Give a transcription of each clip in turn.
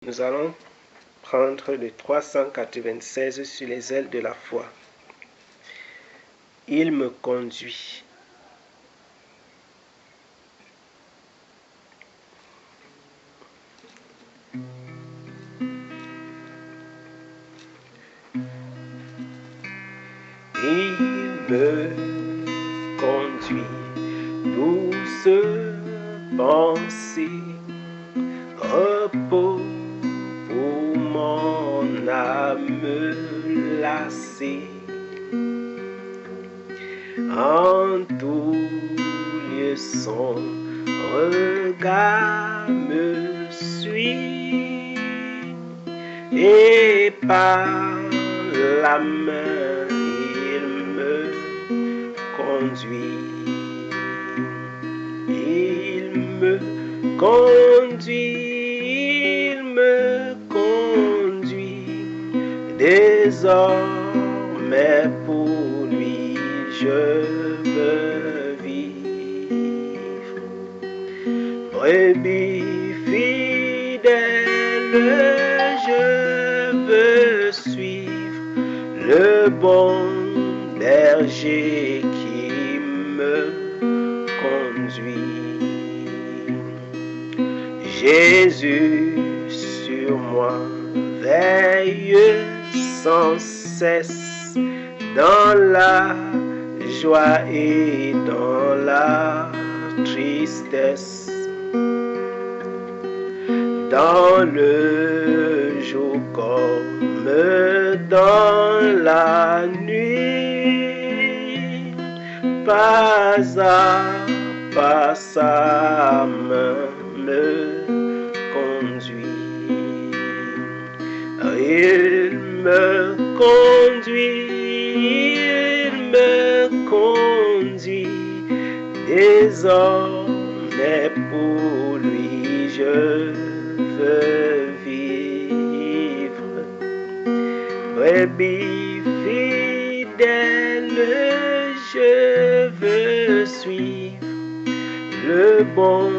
Nous allons prendre le 396 sur les ailes de la foi. Il me conduit. Il me conduit, douce pensée, repos pour mon âme lassée. En tout lieu son regard me suit, et par la main il me conduit. Il me conduit, désormais pour lui je veux vivre. Brebis fidèle, je veux suivre le bon berger qui me conduit. Jésus sur moi veille sans cesse, dans la joie et dans la tristesse, dans le jour comme dans la nuit, pas à pas sa main me conduit. Il me conduit, désormais pour lui je veux vivre. Brebis fidèle, je veux suivre le bon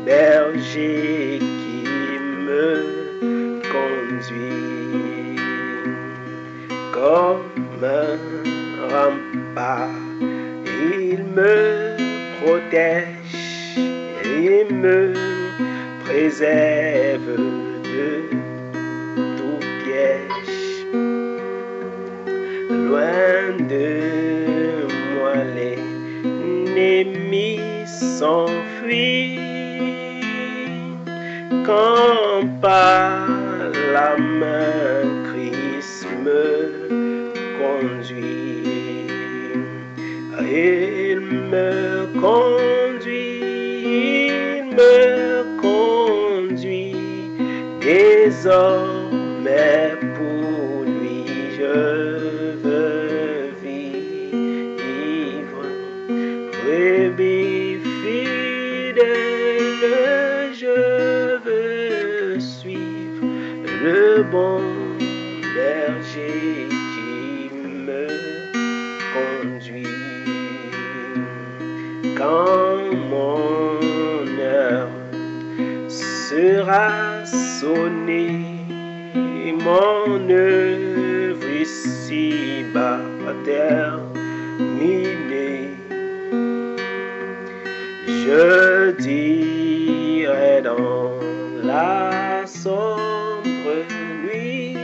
berger qui me conduit. Comme un rempart, il me protège et me préserve de tout piège. Loin de moi l'ennemi s'enfuit, quand par la main Christ me conduit. Il me conduit, désormais pour lui je veux vivre. Brebis fidèle, je veux suivre le bon berger qui me conduit. Quand mon heure sera sonnée, mon œuvre ici-bas terminée, je dirai dans la sombre nuit,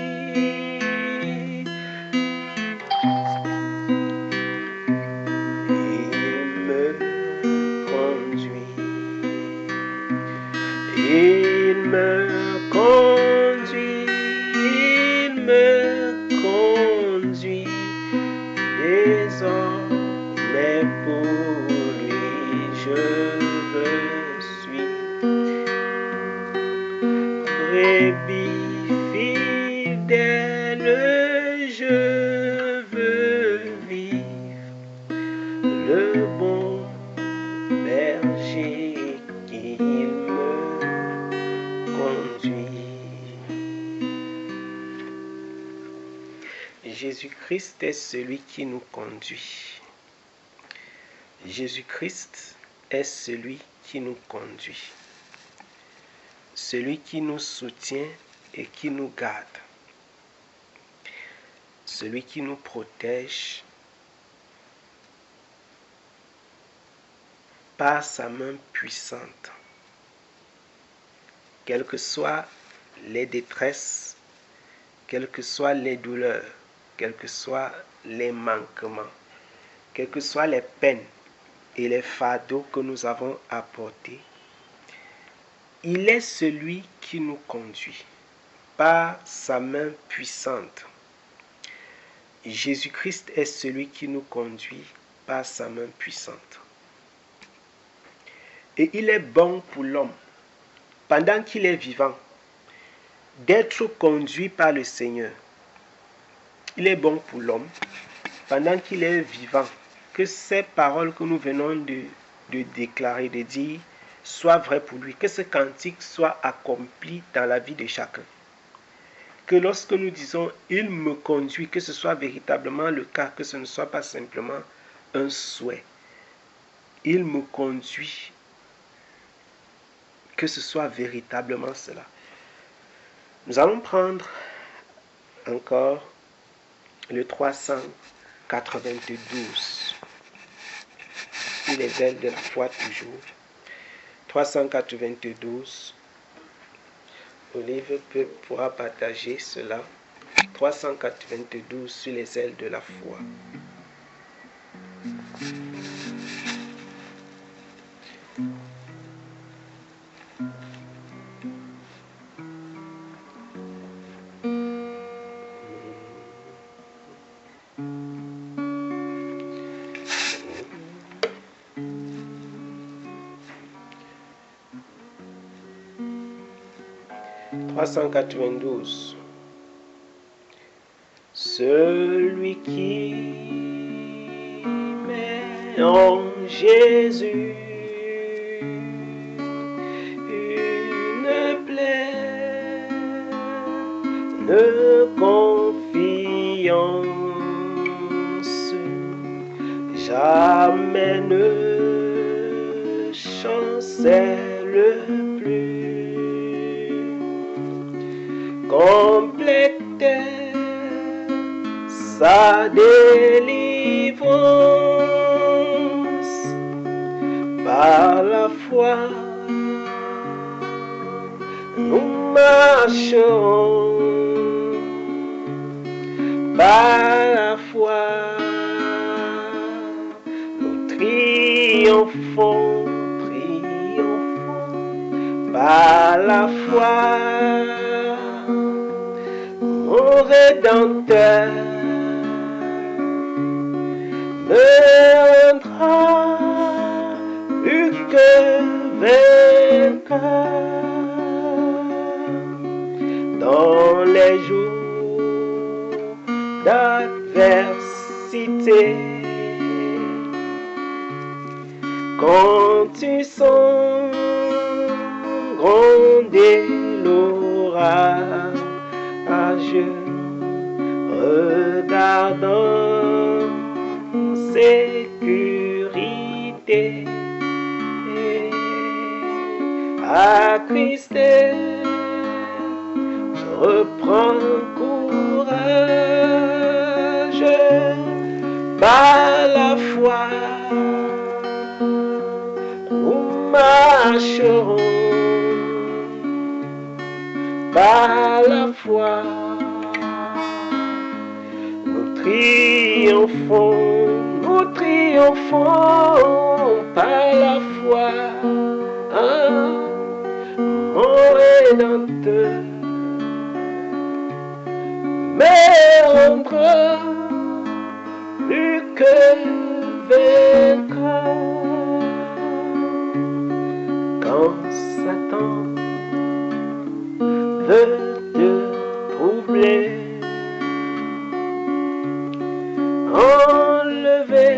il me conduit, désormais pour lui je veux suivre. Brebis fidèle, je veux vivre le bon berger qui me conduit. Jésus-Christ est celui qui nous conduit. Jésus-Christ est celui qui nous conduit. Celui qui nous soutient et qui nous garde. Celui qui nous protège par sa main puissante. Quelles que soient les détresses, quelles que soient les douleurs, quels que soient les manquements, quelles que soient les peines et les fardeaux que nous avons à porter, il est celui qui nous conduit par sa main puissante. Jésus-Christ est celui qui nous conduit par sa main puissante. Et il est bon pour l'homme, pendant qu'il est vivant, d'être conduit par le Seigneur. Il est bon pour l'homme, pendant qu'il est vivant, que ces paroles que nous venons de déclarer, de dire, soient vraies pour lui, que ce cantique soit accompli dans la vie de chacun. Que lorsque nous disons « il me conduit », que ce soit véritablement le cas, que ce ne soit pas simplement un souhait. « Il me conduit », que ce soit véritablement cela. Nous allons prendre encore le 392, sur les ailes de la foi toujours. 392, Olive pourra partager cela. 392 sur les ailes de la foi. Celui qui met en Jésus une pleine confiance, jamais ne chancelle plus, complète sa délivrance par la foi. Nous marcherons par la foi, nous triomphons par la foi. Mon Rédempteur me rendra plus que vainqueur dans les jours d'adversité. Quand tu sens gronder l'orage, regardant sécurité, attristé, je reprends courage par la foi. Nous marcherons par la foi. Nous triomphons par la foi. Mon Rédempteur me rendra plus que vainqueur. Quand Satan veut te troubler, enlever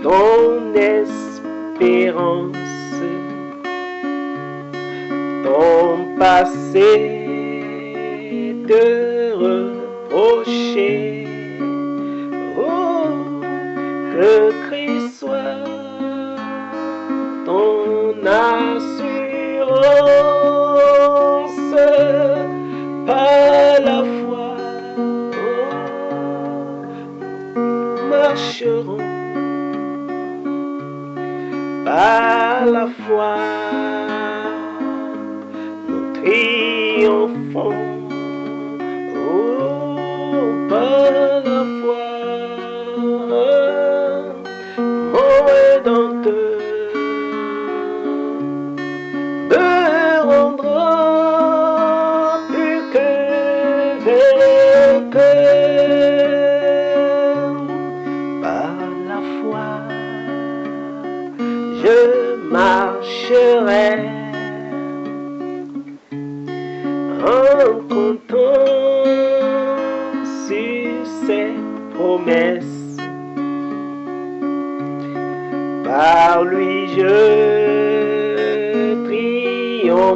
ton espérance, ton passé te reprocher. Oh, que Christ soit ton assurance. triomphons, oh, par la foi, mon Rédempteur me rendra plus que vainqueur. Par la foi, je marcherai en comptant sur ses promesses. Par lui je triompherai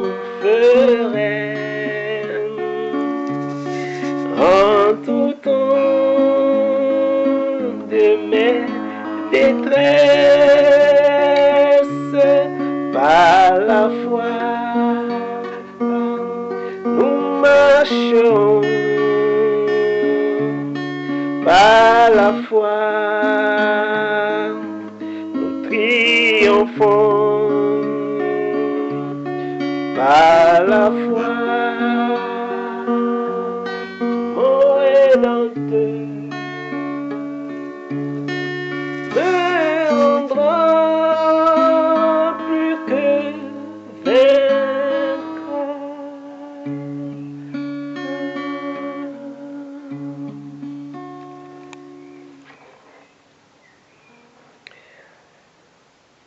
en tout temps de mes détresses. Par la foi nous marchons, par la foi nous triomphons, par la foi mon Rédempteur me rendra plus que vainqueur.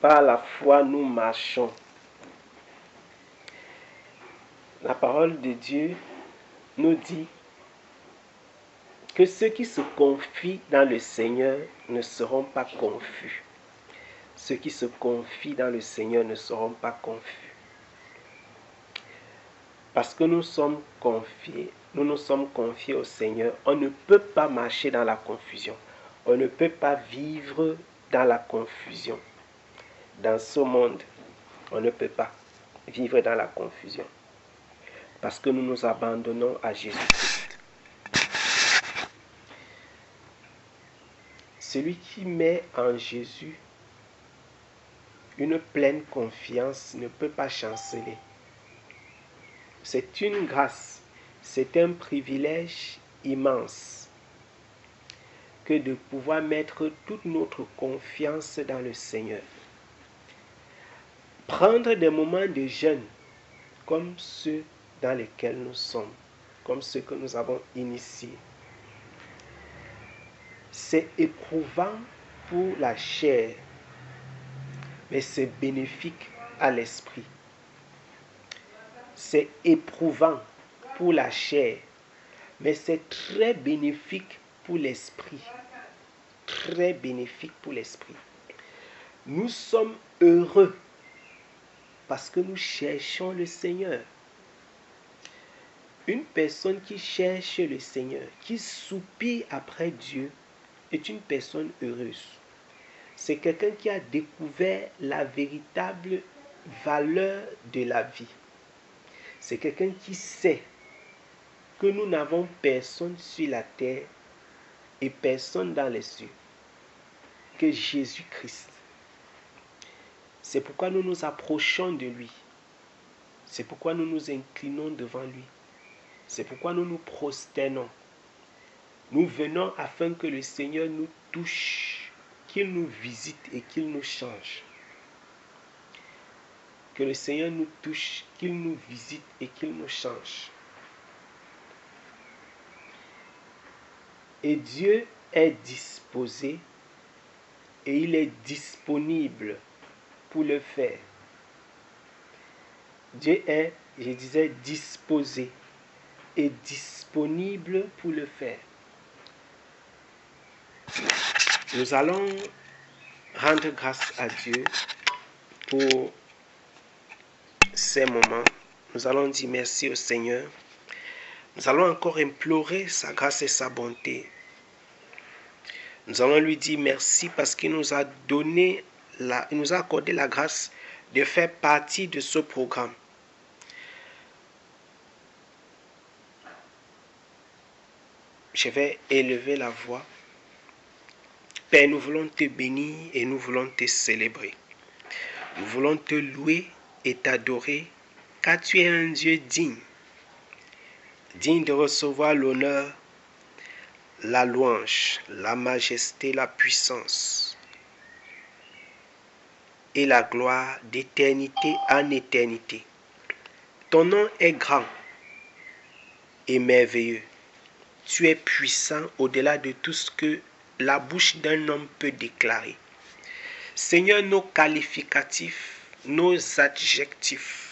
Par la foi, nous marchons. La parole de Dieu nous dit que ceux qui se confient dans le Seigneur ne seront pas confus. Ceux qui se confient dans le Seigneur ne seront pas confus. Parce que nous sommes confiés au Seigneur, on ne peut pas marcher dans la confusion. On ne peut pas vivre dans la confusion. Dans ce monde, on ne peut pas vivre dans la confusion. Parce que nous nous abandonnons à Jésus-Christ. Celui qui met en Jésus une pleine confiance ne peut pas chanceler. C'est une grâce, c'est un privilège immense que de pouvoir mettre toute notre confiance dans le Seigneur. Prendre des moments de jeûne comme ceux dans lesquels nous sommes, comme ceux que nous avons initiés. C'est éprouvant pour la chair, mais c'est bénéfique à l'esprit. C'est éprouvant pour la chair, mais c'est très bénéfique pour l'esprit. Très bénéfique pour l'esprit. Nous sommes heureux parce que nous cherchons le Seigneur. Une personne qui cherche le Seigneur, qui soupire après Dieu, est une personne heureuse. C'est quelqu'un qui a découvert la véritable valeur de la vie. C'est quelqu'un qui sait que nous n'avons personne sur la terre et personne dans les cieux que Jésus-Christ. C'est pourquoi nous nous approchons de lui. C'est pourquoi nous nous inclinons devant lui. C'est pourquoi nous nous prosternons. Nous venons afin que le Seigneur nous touche, qu'il nous visite et qu'il nous change. Que le Seigneur nous touche, qu'il nous visite et qu'il nous change. Et Dieu est disposé et il est disponible pour le faire. Dieu est, je disais, disposé et disponible pour le faire. Nous allons rendre grâce à Dieu pour ces moments. Nous allons dire merci au Seigneur. Nous allons encore implorer sa grâce et sa bonté. Nous allons lui dire merci parce qu'il nous a donné, il nous a accordé la grâce de faire partie de ce programme. Je vais élever la voix. Père, nous voulons te bénir et nous voulons te célébrer. Nous voulons te louer et t'adorer car tu es un Dieu digne de recevoir l'honneur, la louange, la majesté, la puissance et la gloire d'éternité en éternité. Ton nom est grand et merveilleux. Tu es puissant au-delà de tout ce que la bouche d'un homme peut déclarer. Seigneur, nos qualificatifs, nos adjectifs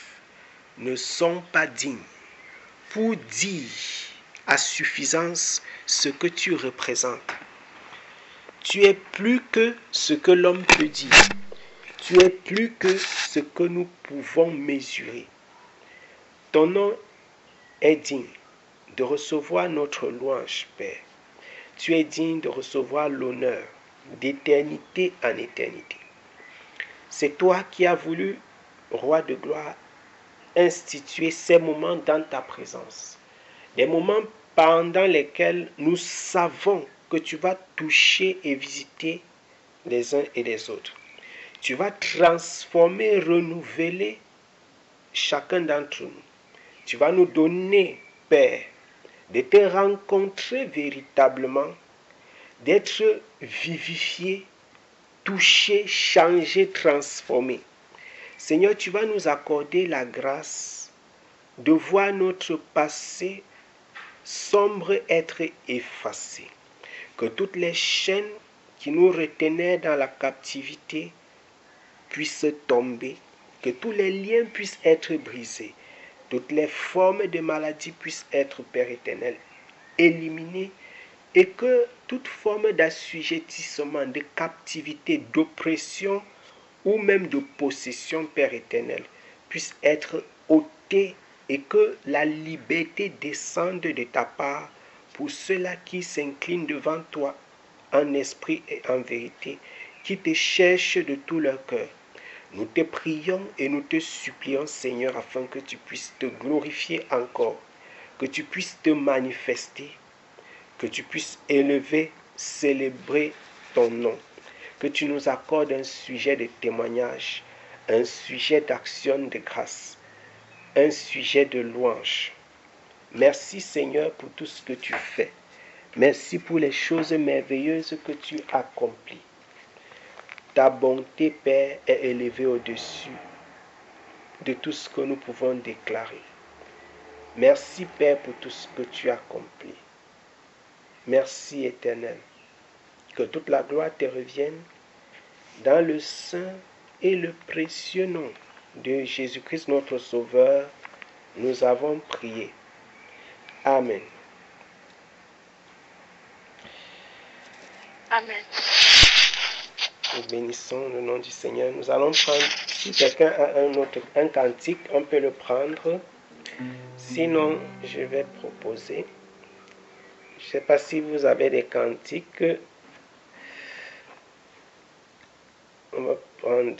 ne sont pas dignes pour dire à suffisance ce que tu représentes. Tu es plus que ce que l'homme peut dire. Tu es plus que ce que nous pouvons mesurer. Ton nom est digne de recevoir notre louange, Père. Tu es digne de recevoir l'honneur d'éternité en éternité. C'est toi qui as voulu, Roi de gloire, instituer ces moments dans ta présence. Des moments pendant lesquels nous savons que tu vas toucher et visiter les uns et les autres. Tu vas transformer, renouveler chacun d'entre nous. Tu vas nous donner, Père, de te rencontrer véritablement, d'être vivifié, touché, changé, transformé. Seigneur, tu vas nous accorder la grâce de voir notre passé sombre être effacé. Que toutes les chaînes qui nous retenaient dans la captivité puissent tomber. Que tous les liens puissent être brisés. Toutes les formes de maladie puissent être, Père éternel, éliminées. Et que toute forme d'assujettissement, de captivité, d'oppression ou même de possession, Père éternel, puisse être ôtée et que la liberté descende de ta part pour ceux-là qui s'inclinent devant toi en esprit et en vérité, qui te cherchent de tout leur cœur. Nous te prions et nous te supplions, Seigneur, afin que tu puisses te glorifier encore, que tu puisses te manifester, que tu puisses élever, célébrer ton nom, que tu nous accordes un sujet de témoignage, un sujet d'action de grâce, un sujet de louange. Merci Seigneur pour tout ce que tu fais. Merci pour les choses merveilleuses que tu accomplis. Ta bonté, Père, est élevée au-dessus de tout ce que nous pouvons déclarer. Merci Père pour tout ce que tu accomplis. Merci Éternel. Que toute la gloire te revienne dans le saint et le précieux nom de Jésus-Christ notre Sauveur. Nous avons prié. Amen. Amen. Nous bénissons le nom du Seigneur. Nous allons prendre, si quelqu'un a un cantique, on peut le prendre. Sinon, je vais proposer. Je ne sais pas si vous avez des cantiques. On va prendre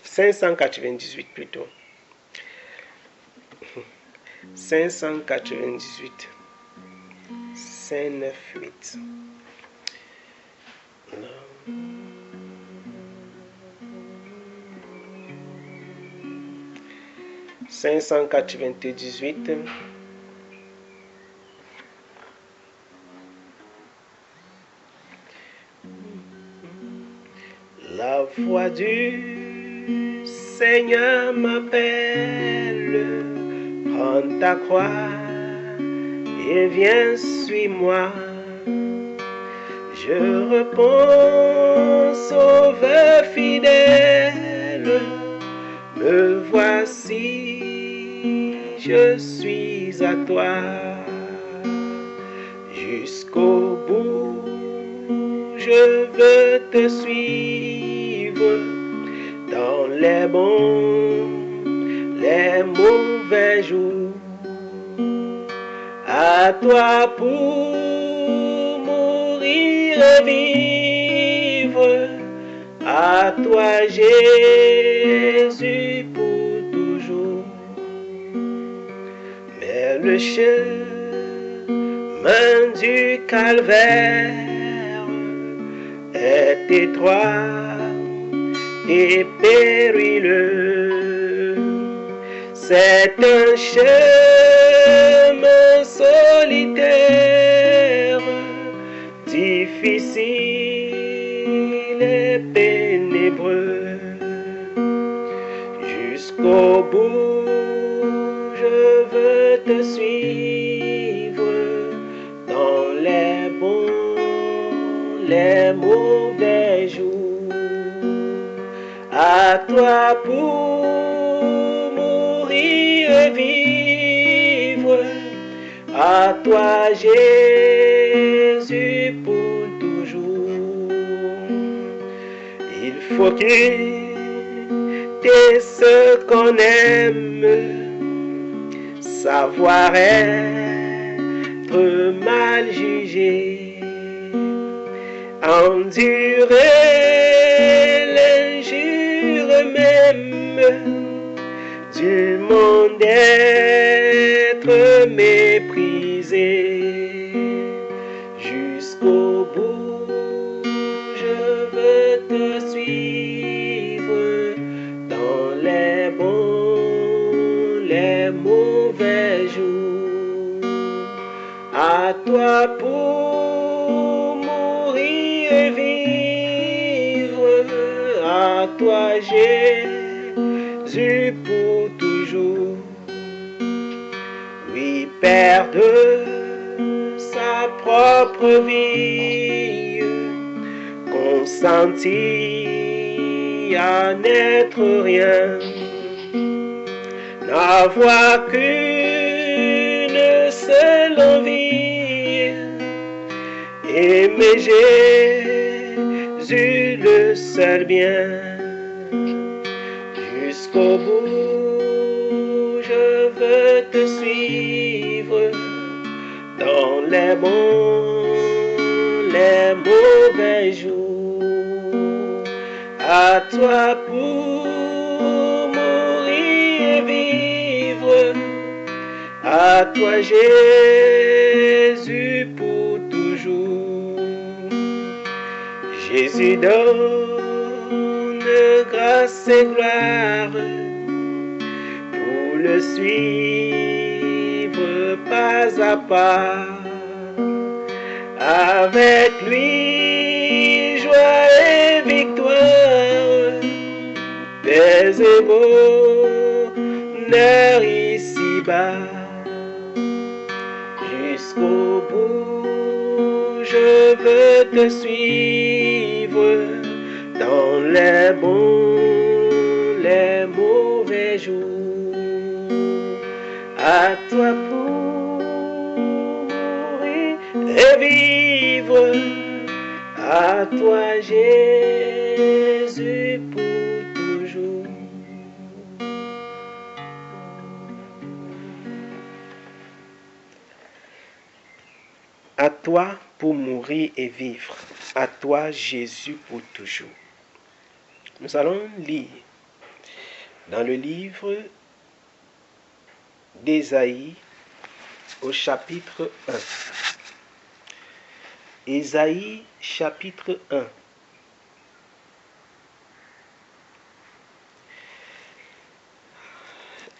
598 plutôt. 598. 598. 598. La voix du Seigneur m'appelle, prends ta croix et viens, suis-moi. Je réponds, Sauveur fidèle, me voici, je suis à toi. Jusqu'au bout, je veux te suivre dans les bons, les mauvais jours. À toi pour mourir et vivre, à toi Jésus pour toujours. Mais le chemin du calvaire est étroit et périlleux. C'est un chemin solitaire, difficile et ténébreux. Jusqu'au bout, je veux te suivre dans les bons, les mauvais jours. À toi pour mourir et vivre, à toi Jésus pour toujours. Il faut quitter ce qu'on aime, savoir être mal jugé, endurer l'injure même du monde, être méprisé. Jusqu'au bout, je veux te suivre dans les bons, les mauvais jours. À toi pour mourir et vivre, à toi Jésus pour toujours. Oui, perdre sa propre vie, consentir à n'être rien, n'avoir qu'une seule envie, aimer Jésus le seul bien. Jusqu'au bout, je veux te suivre dans les bons, les mauvais jours. À toi pour mourir et vivre, à toi Jésus pour toujours. Jésus donne grâce et gloire, pour le suivre pas à pas. Avec lui, joie et victoire, paix et bonheur ici-bas. Jusqu'au bout, je veux te suivre dans les bons, les mauvais jours. À toi pour mourir et vivre, à toi Jésus pour toujours. À toi pour mourir et vivre, à toi Jésus pour toujours. Nous allons lire dans le livre d'Ésaïe au chapitre 1. Ésaïe chapitre 1.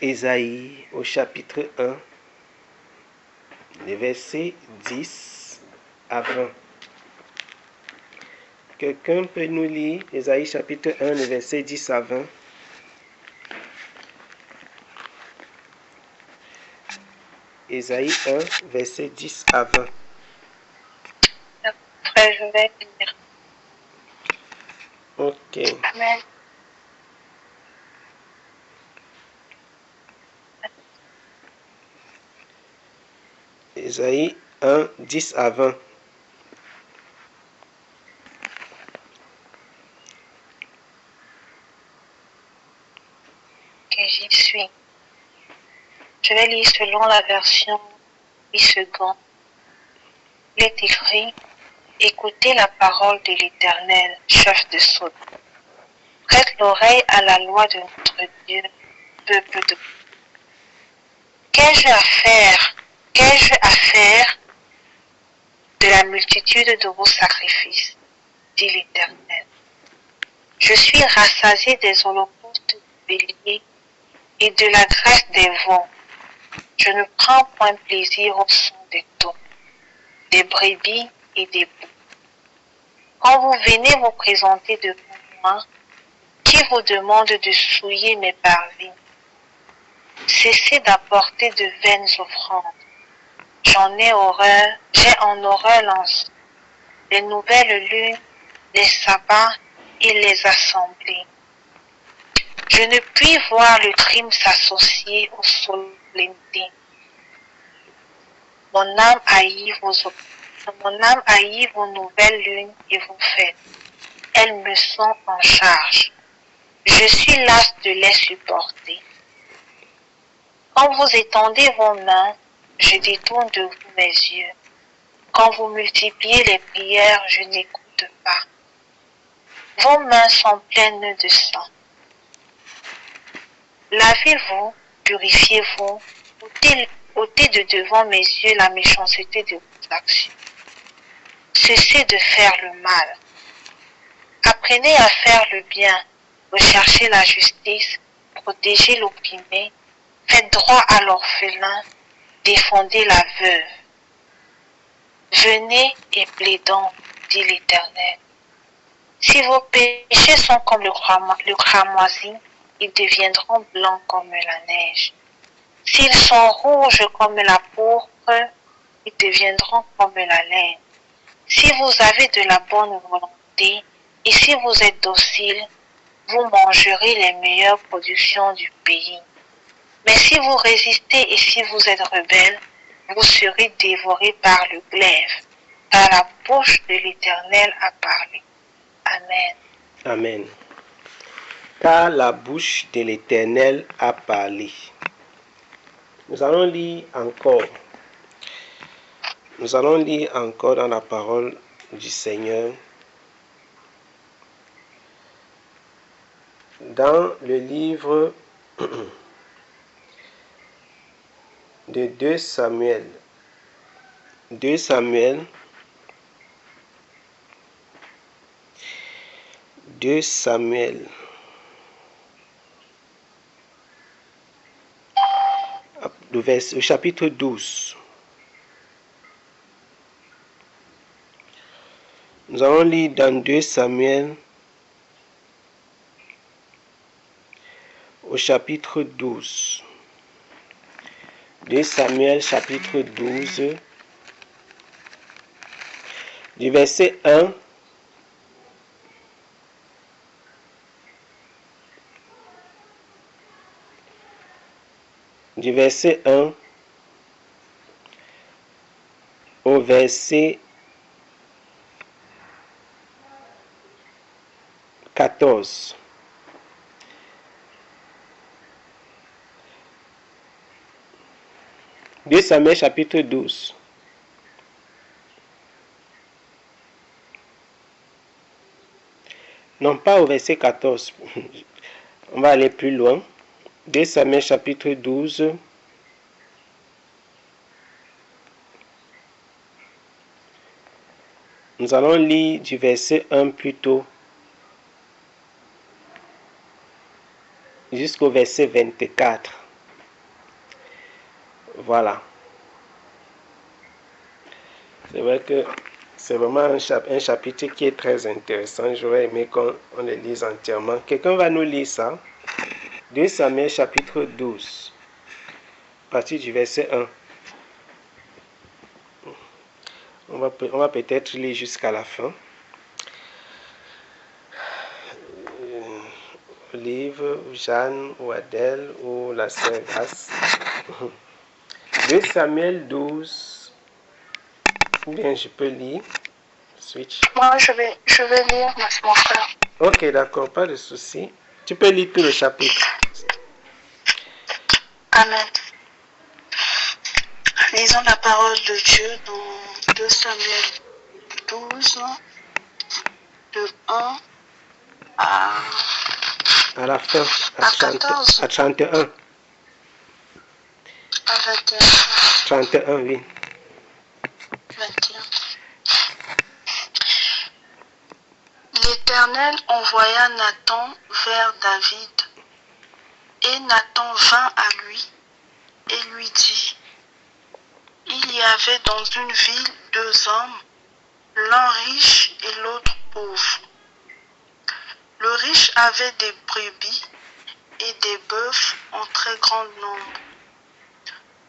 Ésaïe au chapitre 1, les versets 10 à 20. Quelqu'un peut nous lire Ésaïe chapitre 1, les versets 10 à 20. Ésaïe 1, versets 10 à 20. Après, je vais lire. Ok. Amen. Ésaïe 1, 10 à 20. Que j'y suis. Je vais lire selon la version 8 secondes. Il est écrit: écoutez la parole de l'Éternel, chef de Saul. Prête l'oreille à la loi de notre Dieu, peuple de. Qu'ai-je à faire? Qu'ai-je à faire de la multitude de vos sacrifices? dit l'Éternel. Je suis rassasié des holocaustes du bélier et de la graisse des veaux. Je ne prends point plaisir au sang des taureaux, des brebis et des boucs. Quand vous venez vous présenter devant moi, qui vous demande de souiller mes parvis, cessez d'apporter de vaines offrandes. J'ai en horreur l'encens, les nouvelles lunes, les sabbats et les assemblées. Je ne puis voir le crime s'associer aux solennités. Mon âme haït vos nouvelles lunes et vos fêtes. Elles me sont en charge. Je suis lasse de les supporter. Quand vous étendez vos mains, je détourne de vous mes yeux. Quand vous multipliez les prières, je n'écoute pas. Vos mains sont pleines de sang. Lavez-vous, purifiez-vous, ôtez de devant mes yeux la méchanceté de vos actions. Cessez de faire le mal. Apprenez à faire le bien, recherchez la justice, protégez l'opprimé, faites droit à l'orphelin, défendez la veuve. Venez et plaidons, dit l'Éternel. Si vos péchés sont comme le cramoisi, ils deviendront blancs comme la neige. S'ils sont rouges comme la pourpre, ils deviendront comme la laine. Si vous avez de la bonne volonté et si vous êtes docile, vous mangerez les meilleures productions du pays. Mais si vous résistez et si vous êtes rebelle, vous serez dévorés par le glaive, car la bouche de l'Éternel a parlé. Amen. Amen. Car la bouche de l'Éternel a parlé. Nous allons lire encore. Nous allons lire encore dans la parole du Seigneur. Dans le livre de 2 Samuel. 2 Samuel. 2 Samuel. Au chapitre 12. Nous allons lire dans 2 Samuel au chapitre 12. 2 Samuel chapitre 12 du verset 1 du verset 1 au verset 14. De Samuel chapitre 12. Non, pas au verset 14. On va aller plus loin. 2 Samuel chapitre 12. Nous allons lire du verset 1 plutôt jusqu'au verset 24. Voilà. C'est vrai que c'est vraiment un chapitre qui est très intéressant. J'aurais aimé qu'on le lise entièrement. Quelqu'un va nous lire ça. 2 Samuel chapitre 12, à partir du verset 1. On va peut-être lire jusqu'à la fin. Olive, Jeanne, ou Adèle, ou la sœur Grace. 2 Samuel 12. Bien, je peux lire. Switch. Moi, je vais lire, mon frère. Ok, d'accord, pas de souci. Tu peux lire tout le chapitre. Amen. Lisons la parole de Dieu dans 2 Samuel 12, de 1 à la fin, à 14. À 31. À 21. 31, oui. 21. L'Éternel envoya Nathan vers David, et Nathan vint à lui et lui dit, il y avait dans une ville 2 hommes, l'un riche et l'autre pauvre. Le riche avait des brebis et des bœufs en très grand nombre.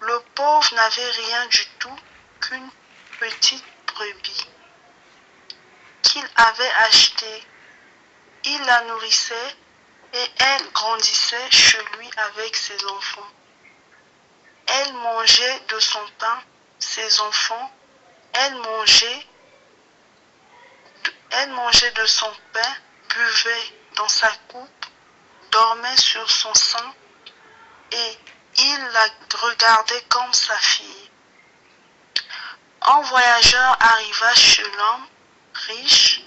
Le pauvre n'avait rien du tout qu'une petite brebis qu'il avait achetée. Il la nourrissait et elle grandissait chez lui avec ses enfants. Elle mangeait de son pain, ses enfants, elle mangeait de son pain, buvait dans sa coupe, dormait sur son sein, et il la regardait comme sa fille. Un voyageur arriva chez l'homme riche,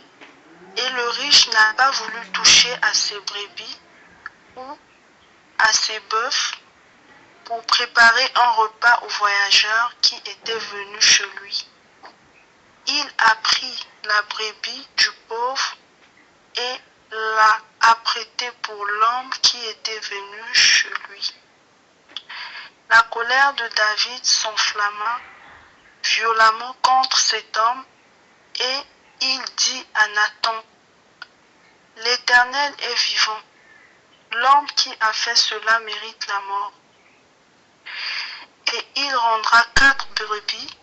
et le riche n'a pas voulu toucher à ses brebis ou à ses bœufs pour préparer un repas au voyageur qui était venu chez lui. Il a pris la brebis du pauvre et l'a apprêtée pour l'homme qui était venu chez lui. La colère de David s'enflamma violemment contre cet homme et il dit à Nathan, l'Éternel est vivant, l'homme qui a fait cela mérite la mort. Et il rendra 4 brebis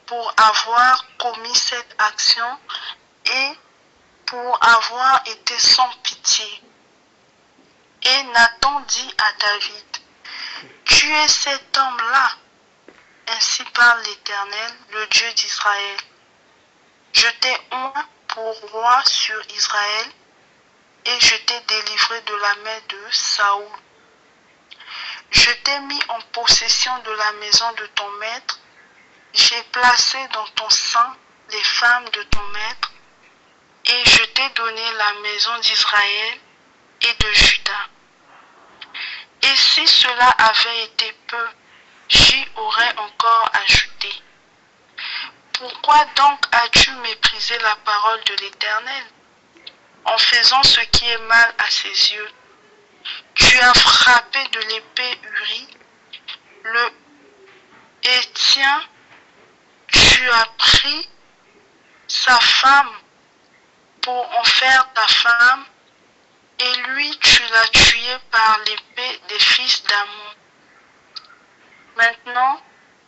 pour avoir commis cette action et pour avoir été sans pitié. Et Nathan dit à David, tu es cet homme-là, ainsi parle l'Éternel, le Dieu d'Israël. Je t'ai oint pour roi sur Israël et je t'ai délivré de la main de Saoul. Je t'ai mis en possession de la maison de ton maître. J'ai placé dans ton sein les femmes de ton maître et je t'ai donné la maison d'Israël et de Juda. Et si cela avait été peu, j'y aurais encore ajouté. Pourquoi donc as-tu méprisé la parole de l'Éternel en faisant ce qui est mal à ses yeux? Tu as frappé de l'épée Uri, le Héthien, tu as pris sa femme pour en faire ta femme, et lui tu l'as tué par l'épée des fils d'Ammon. Maintenant,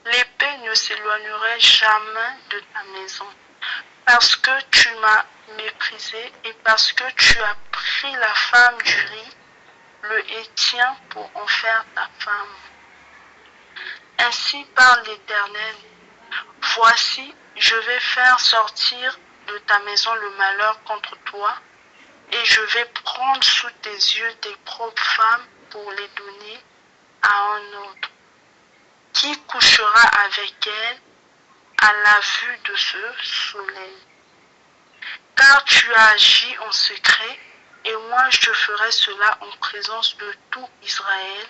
l'épée ne s'éloignerait jamais de ta maison, parce que tu m'as méprisé et parce que tu as pris la femme d'Uri, le Héthien, pour en faire ta femme. Ainsi parle l'Éternel, voici, je vais faire sortir de ta maison le malheur contre toi, et je vais prendre sous tes yeux tes propres femmes pour les donner à un autre, qui couchera avec elle à la vue de ce soleil. Car tu as agi en secret, et moi je ferai cela en présence de tout Israël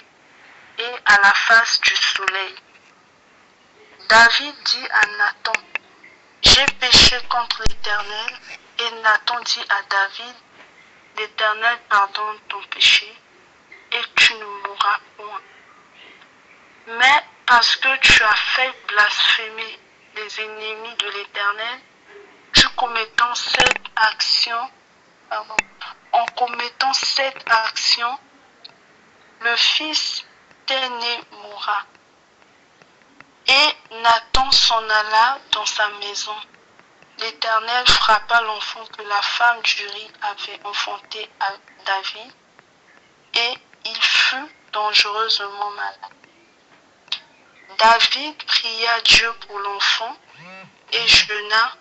et à la face du soleil. David dit à Nathan, j'ai péché contre l'Éternel, et Nathan dit à David, l'Éternel pardonne ton péché, et tu ne mourras point. Mais parce que tu as fait blasphémer les ennemis de l'Éternel, en commettant cette action, le fils d'aîné mourra. Et Nathan s'en alla dans sa maison. L'Éternel frappa l'enfant que la femme d'Uri avait enfanté à David, et il fut dangereusement malade. David pria Dieu pour l'enfant et jeûna,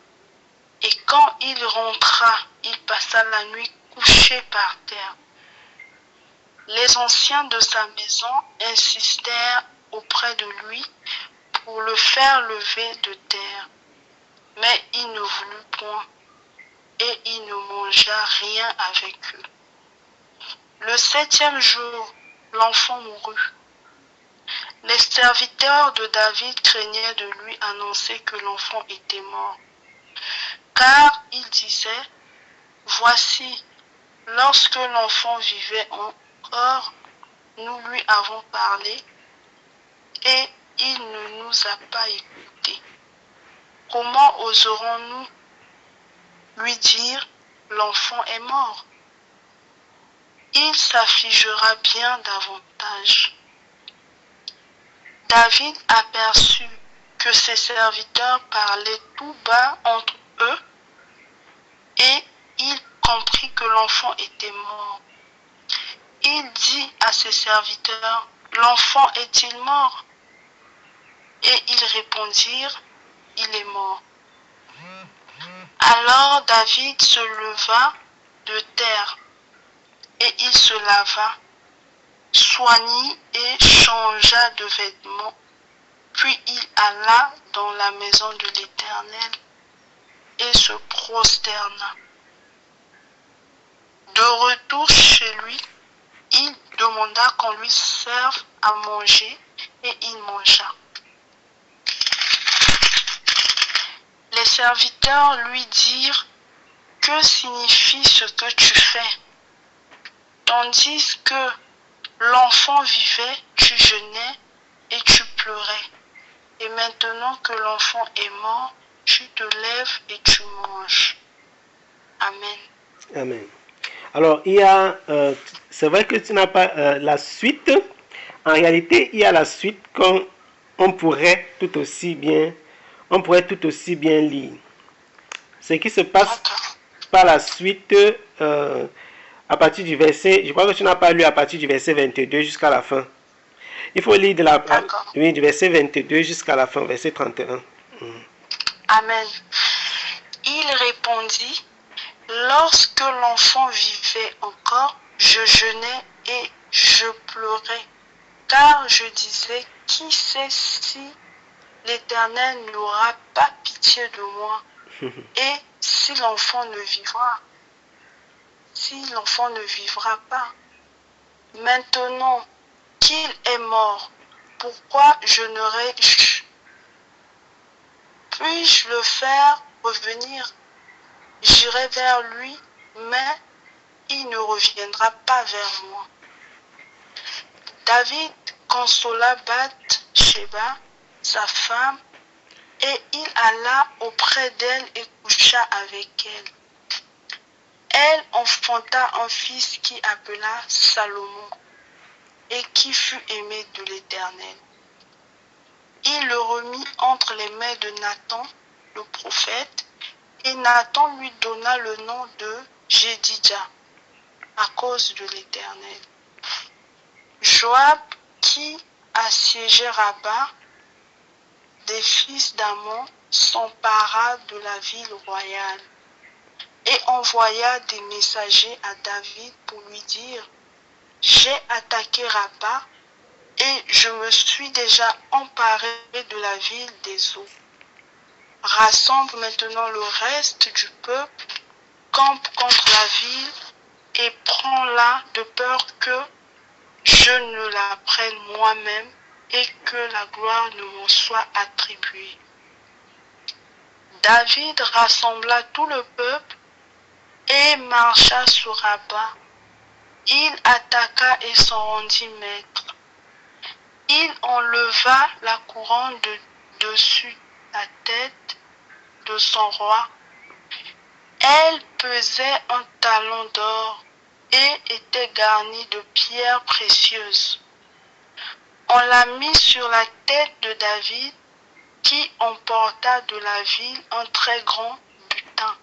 et quand il rentra, il passa la nuit couché par terre. Les anciens de sa maison insistèrent auprès de lui pour le faire lever de terre, mais il ne voulut point, et il ne mangea rien avec eux. Le 7e jour, l'enfant mourut. Les serviteurs de David craignaient de lui annoncer que l'enfant était mort. car il disait, voici, lorsque l'enfant vivait encore, nous lui avons parlé et il ne nous a pas écoutés. Comment oserons-nous lui dire, l'enfant est mort? Il s'affligera bien davantage. David aperçut que ses serviteurs parlaient tout bas entre eux et il comprit que l'enfant était mort. Il dit à ses serviteurs, l'enfant est-il mort? Et ils répondirent, il est mort. Alors David se leva de terre et il se lava, soignit et changea de vêtements. Puis il alla dans la maison de l'Éternel et se prosterna. De retour chez lui, il demanda qu'on lui serve à manger et il mangea. Les serviteurs lui dirent, que signifie ce que tu fais? Tandis que l'enfant vivait, tu jeûnais et tu pleurais. Et maintenant que l'enfant est mort, tu te lèves et tu manges. Amen. Amen. Alors, il y a, c'est vrai que tu n'as pas la suite. En réalité, il y a la suite qu'on pourrait tout aussi bien lire. Ce qui se passe par la suite, à partir du verset, je crois que tu n'as pas lu à partir du verset 22 jusqu'à la fin. Il faut lire du verset 22 jusqu'à la fin, verset 31. Amen. Il répondit, lorsque l'enfant vivait encore, je jeûnais et je pleurais, car je disais, qui sait si l'Éternel n'aura pas pitié de moi, et si l'enfant ne vivra pas. Maintenant qu'il est mort, pourquoi puis-je le faire revenir? J'irai vers lui, mais il ne reviendra pas vers moi. David consola Bath-sheba, sa femme, et il alla auprès d'elle et coucha avec elle. Elle enfanta un fils qui appela Salomon et qui fut aimé de l'Éternel. Il le remit entre les mains de Nathan, le prophète, et Nathan lui donna le nom de Jédidja, à cause de l'Éternel. Joab, qui assiégeait Rabat, des fils d'Ammon, s'empara de la ville royale et envoya des messagers à David pour lui dire, j'ai attaqué Rabat et je me suis déjà emparé de la ville des eaux. Rassemble maintenant le reste du peuple, campe contre la ville et prends-la de peur que je ne la prenne moi-même et que la gloire ne m'en soit attribuée. David rassembla tout le peuple et marcha sur Rabat. Il attaqua et s'en rendit maître. Il enleva la couronne de dessus la tête de son roi. Elle pesait un talon d'or et était garnie de pierres précieuses. On l'a mis sur la tête de David, qui emporta de la ville un très grand butin.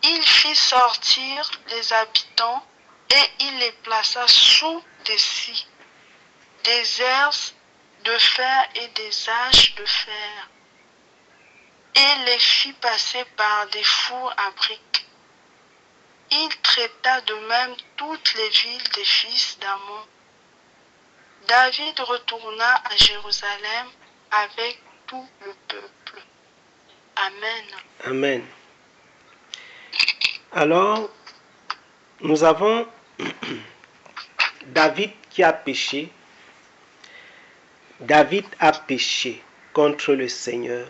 Il fit sortir les habitants et il les plaça sous des scies, des herses de fer et des haches de fer, et les fit passer par des fours à briques. Il traita de même toutes les villes des fils d'Ammon. David retourna à Jérusalem avec tout le peuple. Amen. Amen. Alors, nous avons David qui a péché. David a péché contre le Seigneur.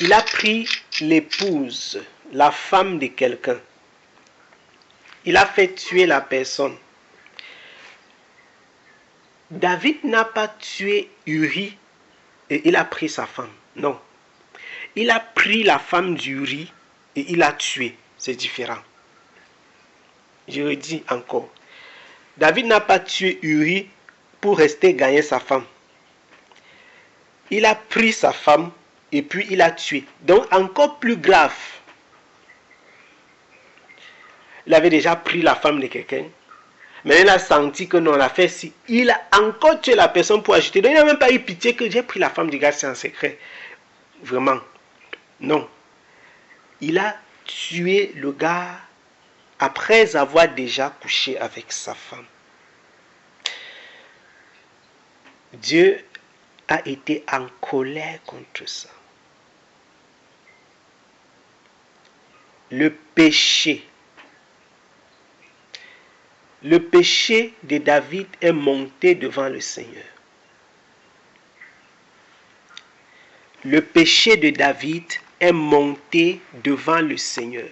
il a pris l'épouse, la femme de quelqu'un. Il a fait tuer la personne. David n'a pas tué Uri et il a pris sa femme. Non. Il a pris la femme d'Uri et il l'a tué. C'est différent. Je redis encore. David n'a pas tué Uri pour rester gagner sa femme. Il a pris sa femme et puis il l'a tué. Donc encore plus grave. Il avait déjà pris la femme de quelqu'un. Mais il a senti que non, l'a fait si. Il a encore tué la personne pour ajouter. Donc il n'a même pas eu pitié que j'ai pris la femme du gars, c'est en secret. Vraiment. Non. Il a tué le gars après avoir déjà couché avec sa femme. Dieu a été en colère contre ça. Le péché de David est monté devant le Seigneur. Le péché de David est monté devant le Seigneur.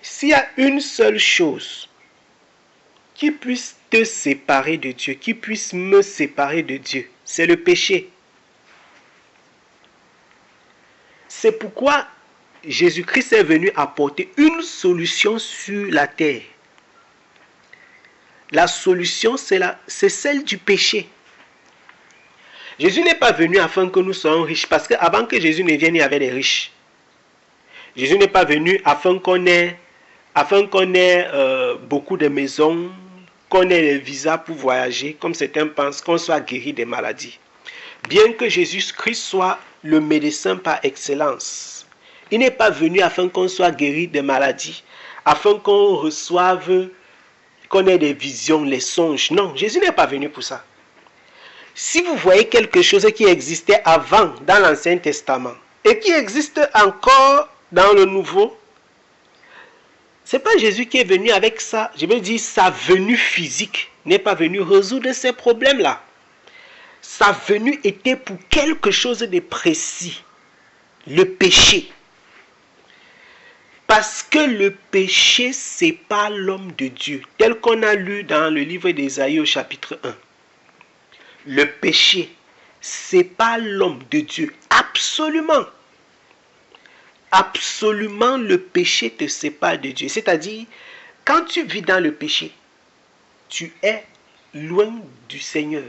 S'il y a une seule chose qui puisse te séparer de Dieu, qui puisse me séparer de Dieu, c'est le péché. C'est pourquoi Jésus-Christ est venu apporter une solution sur la terre. La solution, c'est celle du péché. Jésus n'est pas venu afin que nous soyons riches, parce qu'avant que Jésus ne vienne, il y avait des riches. Jésus n'est pas venu afin qu'on ait beaucoup de maisons, qu'on ait les visas pour voyager, comme certains pensent, qu'on soit guéri des maladies. Bien que Jésus-Christ soit le médecin par excellence, il n'est pas venu afin qu'on soit guéri des maladies, afin qu'on reçoive, qu'on ait des visions, les songes. Non, Jésus n'est pas venu pour ça. Si vous voyez quelque chose qui existait avant dans l'Ancien Testament et qui existe encore dans le Nouveau, c'est pas Jésus qui est venu avec ça. Je veux dire, sa venue physique n'est pas venue résoudre ces problèmes-là. Sa venue était pour quelque chose de précis. Le péché. Parce que le péché sépare l'homme de Dieu. Tel qu'on a lu dans le livre d'Ésaïe au chapitre 1. Le péché sépare l'homme de Dieu. Absolument. Absolument, le péché te sépare de Dieu. C'est-à-dire, quand tu vis dans le péché, tu es loin du Seigneur.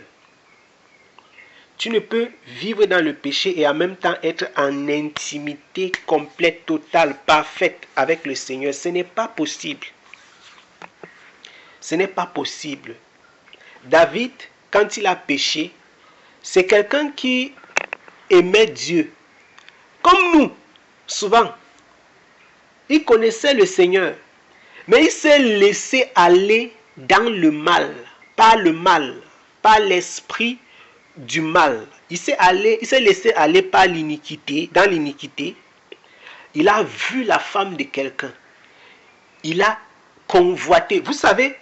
Tu ne peux vivre dans le péché et en même temps être en intimité complète, totale, parfaite avec le Seigneur. Ce n'est pas possible. Ce n'est pas possible. David, quand il a péché, c'est quelqu'un qui aimait Dieu. Comme nous, souvent, il connaissait le Seigneur, mais il s'est laissé aller dans le mal, par l'esprit du mal. Il s'est laissé aller par l'iniquité, dans l'iniquité. Il a vu la femme de quelqu'un. Il a convoité. Vous savez,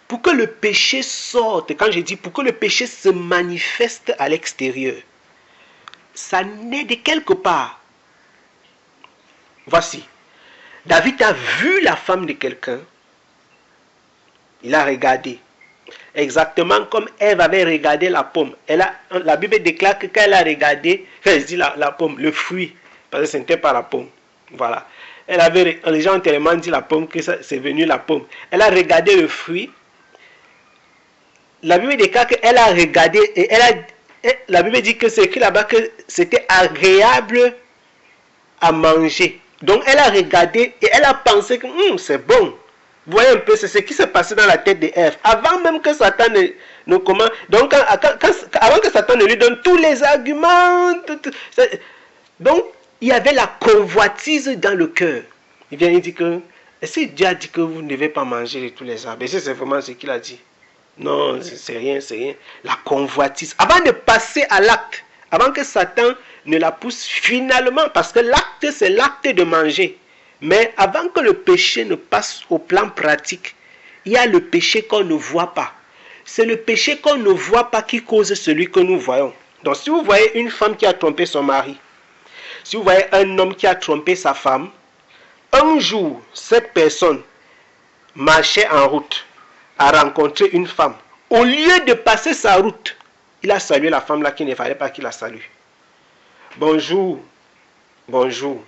pour que le péché sorte, quand je dis pour que le péché se manifeste à l'extérieur, ça naît de quelque part. Voici. David a vu la femme de quelqu'un. Il a regardé. Exactement comme Ève avait regardé la pomme. La Bible déclare que quand elle a regardé, elle dit la pomme, le fruit, parce que ce n'était pas la pomme. Voilà. Les gens ont tellement dit la pomme que c'est venu la pomme. Elle a regardé le fruit. La Bible déclare qu'elle a regardé et la Bible dit que c'est écrit là-bas que c'était agréable à manger. Donc elle a regardé et elle a pensé que c'est bon. Vous voyez un peu, c'est ce qui s'est passé dans la tête d'Ève. Avant même que Satan ne commence. Donc avant que Satan ne lui donne tous les arguments. Donc il y avait la convoitise dans le cœur. Il vient, il dit que, est-ce que Dieu a dit que vous ne devez pas manger de tous les arbres? Est-ce que c'est vraiment ce qu'il a dit? Non, c'est rien, c'est rien. La convoitise. Avant de passer à l'acte, avant que Satan ne la pousse finalement, parce que l'acte, c'est l'acte de manger. Mais avant que le péché ne passe au plan pratique, il y a le péché qu'on ne voit pas. C'est le péché qu'on ne voit pas qui cause celui que nous voyons. Donc si vous voyez une femme qui a trompé son mari, si vous voyez un homme qui a trompé sa femme, un jour, cette personne marchait en route, a rencontré une femme. Au lieu de passer sa route, il a salué la femme là qu'il ne fallait pas qu'il la salue. Bonjour, bonjour.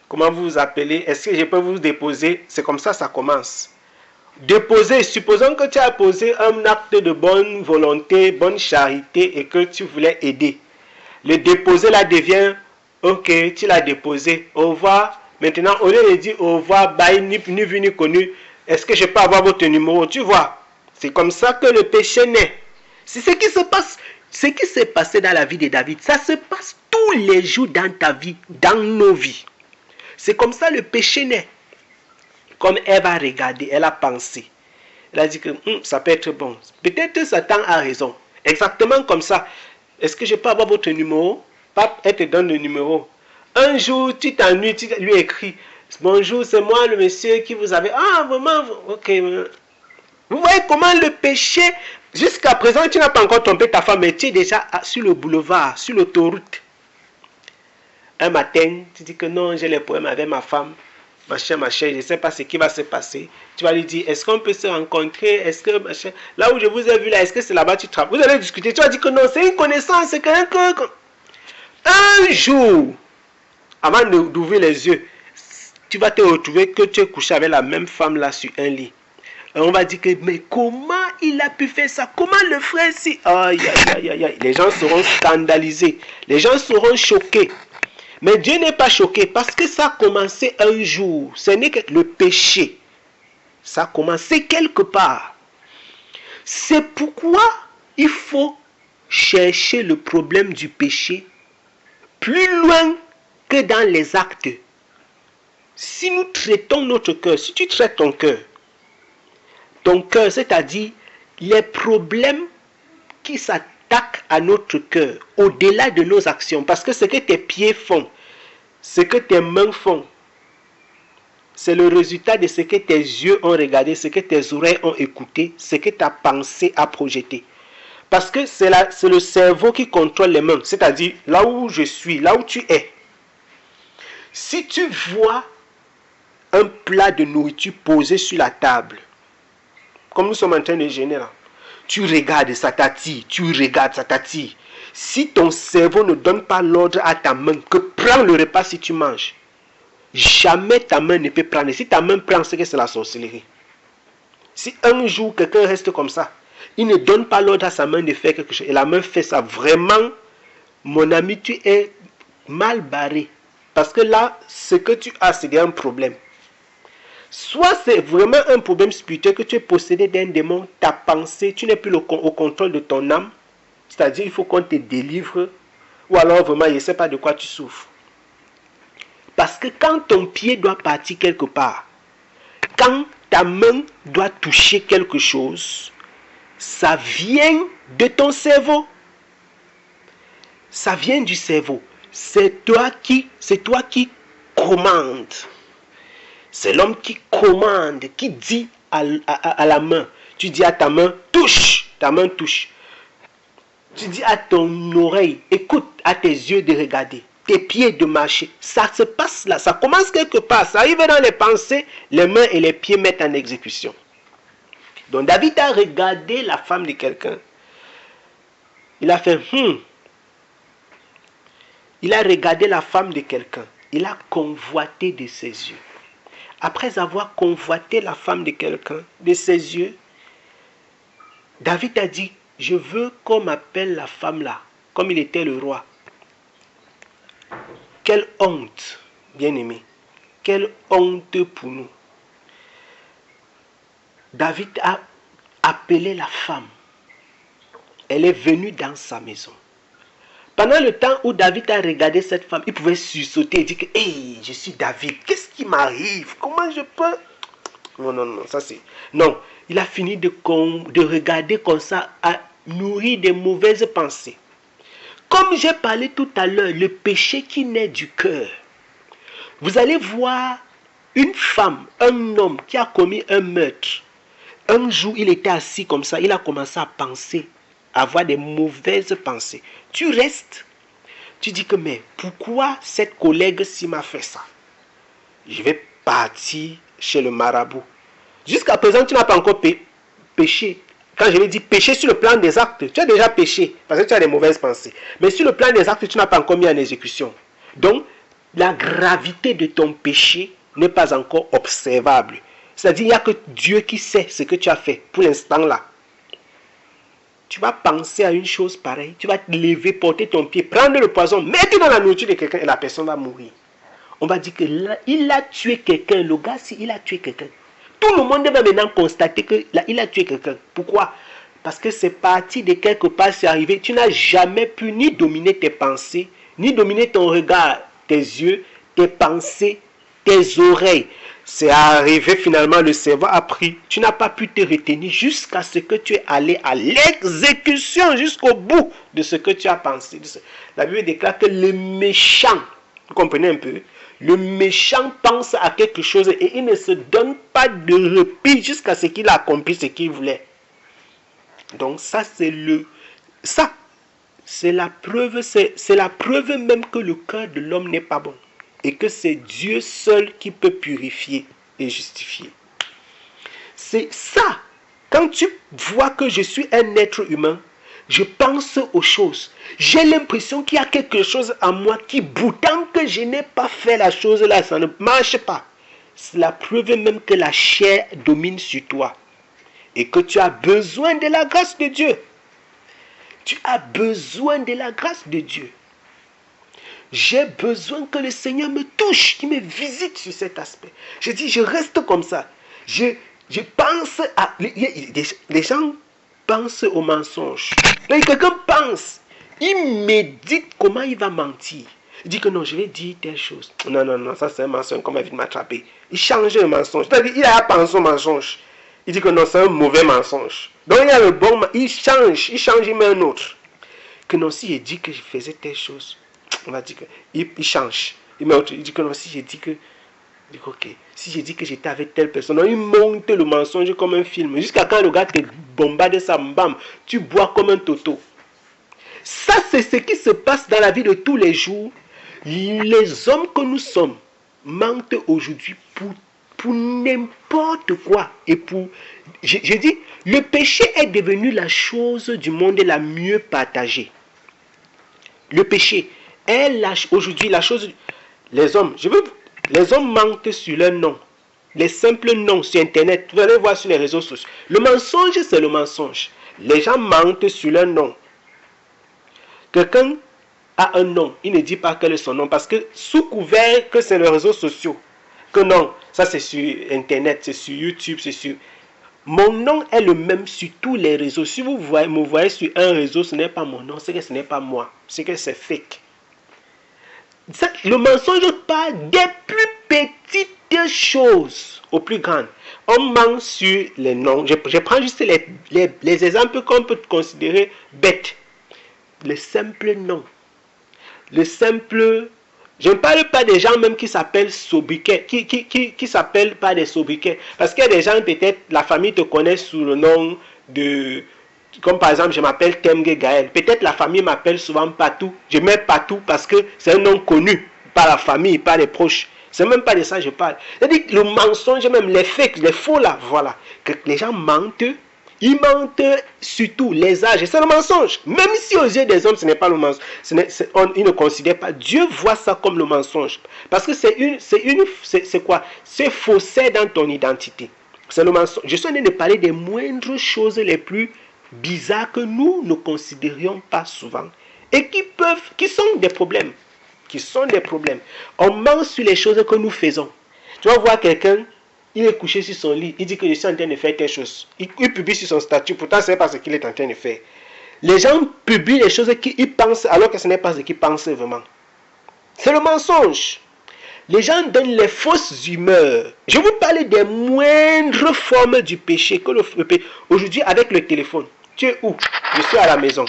Comment vous vous appelez? Est-ce que je peux vous déposer? C'est comme ça commence. Déposer, supposons que tu as posé un acte de bonne volonté, bonne charité et que tu voulais aider. Le déposer là devient, ok, tu l'as déposé, au revoir. Maintenant, au lieu de dire au revoir, bye, ni vu ni connu, est-ce que je peux avoir votre numéro? Tu vois, c'est comme ça que le péché naît. C'est ce qui se passe, ce qui s'est passé dans la vie de David. Ça se passe tous les jours dans ta vie, dans nos vies. C'est comme ça le péché naît. Comme Ève a regardé, elle a pensé. Elle a dit que ça peut être bon. Peut-être Satan a raison. Exactement comme ça. Est-ce que je peux avoir votre numéro? Pape, elle te donne le numéro. Un jour, tu t'ennuies, tu lui écris. Bonjour, c'est moi le monsieur qui vous avait... Ah, vraiment? Ok. Vous voyez comment le péché... Jusqu'à présent, tu n'as pas encore trompé ta femme, mais tu es déjà sur le boulevard, sur l'autoroute. Un matin, tu dis que non, j'ai les problèmes avec ma femme. Machin, je ne sais pas ce qui va se passer. Tu vas lui dire, est-ce qu'on peut se rencontrer? Est-ce que, machin, là où je vous ai vu là, est-ce que c'est là-bas tu travailles? Vous allez discuter. Tu vas dire que non, c'est une connaissance, c'est quelqu'un que... Un jour, avant d'ouvrir les yeux, tu vas te retrouver que tu es couché avec la même femme là sur un lit. Et on va dire que, mais comment il a pu faire ça? Comment le frère si... Aïe, aïe, aïe, aïe. Les gens seront scandalisés. Les gens seront choqués. Mais Dieu n'est pas choqué parce que ça a commencé un jour. Ce n'est que le péché. Ça a commencé quelque part. C'est pourquoi il faut chercher le problème du péché plus loin que dans les actes. Si nous traitons notre cœur, si tu traites ton cœur, c'est-à-dire les problèmes qui s'attaquent à notre cœur, au-delà de nos actions, parce que ce que tes pieds font, ce que tes mains font, c'est le résultat de ce que tes yeux ont regardé, ce que tes oreilles ont écouté, ce que ta pensée a projeté. Parce que c'est le cerveau qui contrôle les mains, c'est-à-dire là où je suis, là où tu es. Si tu vois un plat de nourriture posé sur la table, comme nous sommes en train de gêner là, tu regardes, ça t'attire, tu regardes, ça t'attire. Si ton cerveau ne donne pas l'ordre à ta main que prends le repas si tu manges, jamais ta main ne peut prendre. Si ta main prend, c'est que c'est la sorcellerie. Si un jour quelqu'un reste comme ça, il ne donne pas l'ordre à sa main de faire quelque chose, et la main fait ça, vraiment, mon ami, tu es mal barré. Parce que là, ce que tu as, c'est un problème. Soit c'est vraiment un problème spirituel que tu es possédé d'un démon, ta pensée, tu n'es plus au contrôle de ton âme. C'est-à-dire il faut qu'on te délivre. Ou alors vraiment, je ne sais pas de quoi tu souffres. Parce que quand ton pied doit partir quelque part, quand ta main doit toucher quelque chose, ça vient de ton cerveau. Ça vient du cerveau. C'est toi qui commandes. C'est l'homme qui commande, qui dit à la main. Tu dis à ta main, touche. Ta main touche. Tu dis à ton oreille, écoute, à tes yeux de regarder. Tes pieds de marcher. Ça se passe là. Ça commence quelque part. Ça arrive dans les pensées. Les mains et les pieds mettent en exécution. Donc David a regardé la femme de quelqu'un. Il a fait, Il a regardé la femme de quelqu'un. Il a convoité de ses yeux. Après avoir convoité la femme de quelqu'un, de ses yeux, David a dit, je veux qu'on m'appelle la femme là, comme il était le roi. Quelle honte, bien-aimé. Quelle honte pour nous. David a appelé la femme. Elle est venue dans sa maison. Pendant le temps où David a regardé cette femme, il pouvait sursauter et dire que hey, je suis David, qu'est-ce qui m'arrive? Comment je peux? Non, ça c'est... Non, il a fini de regarder comme ça, à nourrir des mauvaises pensées. Comme j'ai parlé tout à l'heure, le péché qui naît du cœur. Vous allez voir une femme, un homme qui a commis un meurtre. Un jour, il était assis comme ça, il a commencé à penser, à avoir des mauvaises pensées. Tu restes. Tu dis que, mais pourquoi cette collègue-ci m'a fait ça? Je vais partir chez le marabout. Jusqu'à présent, tu n'as pas encore péché. Quand je vais dire péché sur le plan des actes, tu as déjà péché parce que tu as des mauvaises pensées. Mais sur le plan des actes, tu n'as pas encore mis en exécution. Donc, la gravité de ton péché n'est pas encore observable. C'est-à-dire, il n'y a que Dieu qui sait ce que tu as fait pour l'instant là. Tu vas penser à une chose pareille, tu vas te lever, porter ton pied, prendre le poison, mettre dans la nourriture de quelqu'un et la personne va mourir. On va dire qu'il a tué quelqu'un, le gars, il a tué quelqu'un. Tout le monde va maintenant constater qu'il a tué quelqu'un. Pourquoi? Parce que c'est parti de quelque part, c'est arrivé. Tu n'as jamais pu ni dominer tes pensées, ni dominer ton regard, tes yeux, tes pensées, tes oreilles. C'est arrivé finalement, le cerveau a pris. Tu n'as pas pu te retenir jusqu'à ce que tu es allé à l'exécution, jusqu'au bout de ce que tu as pensé. La Bible déclare que le méchant, vous comprenez un peu, le méchant pense à quelque chose et il ne se donne pas de répit jusqu'à ce qu'il accomplisse ce qu'il voulait. Donc ça, c'est la preuve même que le cœur de l'homme n'est pas bon. Et que c'est Dieu seul qui peut purifier et justifier. C'est ça. Quand tu vois que je suis un être humain, je pense aux choses. J'ai l'impression qu'il y a quelque chose en moi qui, pourtant que je n'ai pas fait la chose là, ça ne marche pas. C'est la preuve même que la chair domine sur toi. Et que tu as besoin de la grâce de Dieu. Tu as besoin de la grâce de Dieu. J'ai besoin que le Seigneur me touche, qu'il me visite sur cet aspect. Je dis, je reste comme ça. Je pense à... Les gens pensent au mensonge. Donc, quelqu'un pense, il médite comment il va mentir. Il dit que non, je vais dire telle chose. Non, ça c'est un mensonge, comment il va m'attraper. Il change le mensonge. C'est-à-dire, il a pensé au mensonge. Il dit que non, c'est un mauvais mensonge. Donc, il y a le bon, il change, il met un autre. Que non, si il dit que je faisais telle chose, on va dire qu'il change. Il dit que non, si j'ai dit que... Il dit ok, si j'ai dit que j'étais avec telle personne, non, il monte le mensonge comme un film. Jusqu'à quand le gars te bombarde ça, bam, tu bois comme un toto. Ça, c'est ce qui se passe dans la vie de tous les jours. Les hommes que nous sommes mentent aujourd'hui pour n'importe quoi. Et pour... Je dis, le péché est devenu la chose du monde la mieux partagée. Le péché est aujourd'hui la chose... Les hommes mentent sur leur nom. Les simples noms sur Internet. Vous allez voir sur les réseaux sociaux. Le mensonge, c'est le mensonge. Les gens mentent sur leur nom. Quelqu'un a un nom. Il ne dit pas quel est son nom. Parce que sous couvert que c'est les réseaux sociaux. Que non, ça c'est sur Internet, c'est sur YouTube, c'est sur... Mon nom est le même sur tous les réseaux. Si vous me voyez sur un réseau, ce n'est pas mon nom. C'est que ce n'est pas moi. C'est que c'est fake. Le mensonge part des plus petites choses aux plus grandes. On ment sur les noms. Je prends juste les exemples qu'on peut considérer bêtes. Le simple nom. Le simple... Je ne parle pas des gens même qui s'appellent sobriquets, qui s'appellent pas des sobriquets. Parce qu'il y a des gens, peut-être, la famille te connaît sous le nom de... Comme par exemple, je m'appelle Temge Gaël. Peut-être la famille m'appelle souvent Patou. Je mets Patou parce que c'est un nom connu par la famille, par les proches. C'est même pas de ça que je parle. C'est-à-dire le mensonge, même les fakes, les faux là, voilà. Que les gens mentent. Ils mentent surtout les âges. C'est le mensonge. Même si aux yeux des hommes, ce n'est pas le mensonge. Ils ne considèrent pas. Dieu voit ça comme le mensonge. Parce que c'est quoi? C'est faussaire dans ton identité. C'est le mensonge. Je suis en train de parler des moindres choses les plus bizarres que nous ne considérions pas souvent. Et qui sont des problèmes. On ment sur les choses que nous faisons. Tu vas voir quelqu'un, il est couché sur son lit, il dit que je suis en train de faire telle chose. Il publie sur son statut, pourtant ce n'est pas ce qu'il est en train de faire. Les gens publient les choses qu'ils pensent alors que ce n'est pas ce qu'ils pensent vraiment. C'est le mensonge. Les gens donnent les fausses humeurs. Je vous parle des moindres formes du péché. Aujourd'hui, avec le téléphone, tu es où? Je suis à la maison.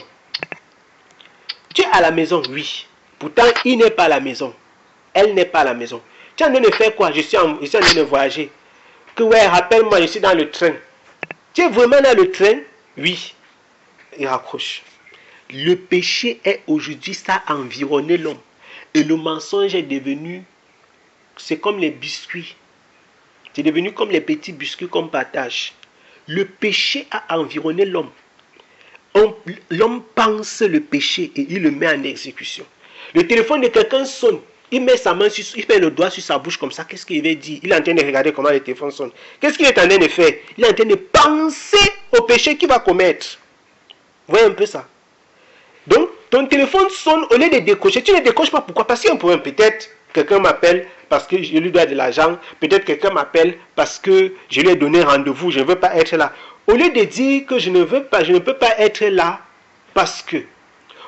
Tu es à la maison, oui. Pourtant, il n'est pas à la maison. Elle n'est pas à la maison. Tu es en train de faire quoi? Je suis en train de voyager. Que ouais, rappelle-moi, je suis dans le train. Tu es vraiment dans le train? Oui. Il raccroche. Le péché est aujourd'hui, ça a environné l'homme. Et le mensonge est devenu, c'est comme les biscuits. C'est devenu comme les petits biscuits qu'on partage. Le péché a environné l'homme. L'homme pense le péché et il le met en exécution. Le téléphone de quelqu'un sonne. Il met sa main, il met le doigt sur sa bouche comme ça. Qu'est-ce qu'il veut dire? Il est en train de regarder comment le téléphone sonne. Qu'est-ce qu'il est en train de faire? Il est en train de penser au péché qu'il va commettre. Vous voyez un peu ça? Donc, ton téléphone sonne, au lieu de décrocher, tu ne décroches pas. Pourquoi? Parce qu'il y a un problème. Peut-être quelqu'un m'appelle parce que je lui dois de l'argent. Peut-être quelqu'un m'appelle parce que je lui ai donné rendez-vous. Je ne veux pas être là. Au lieu de dire que je ne peux pas être là parce que.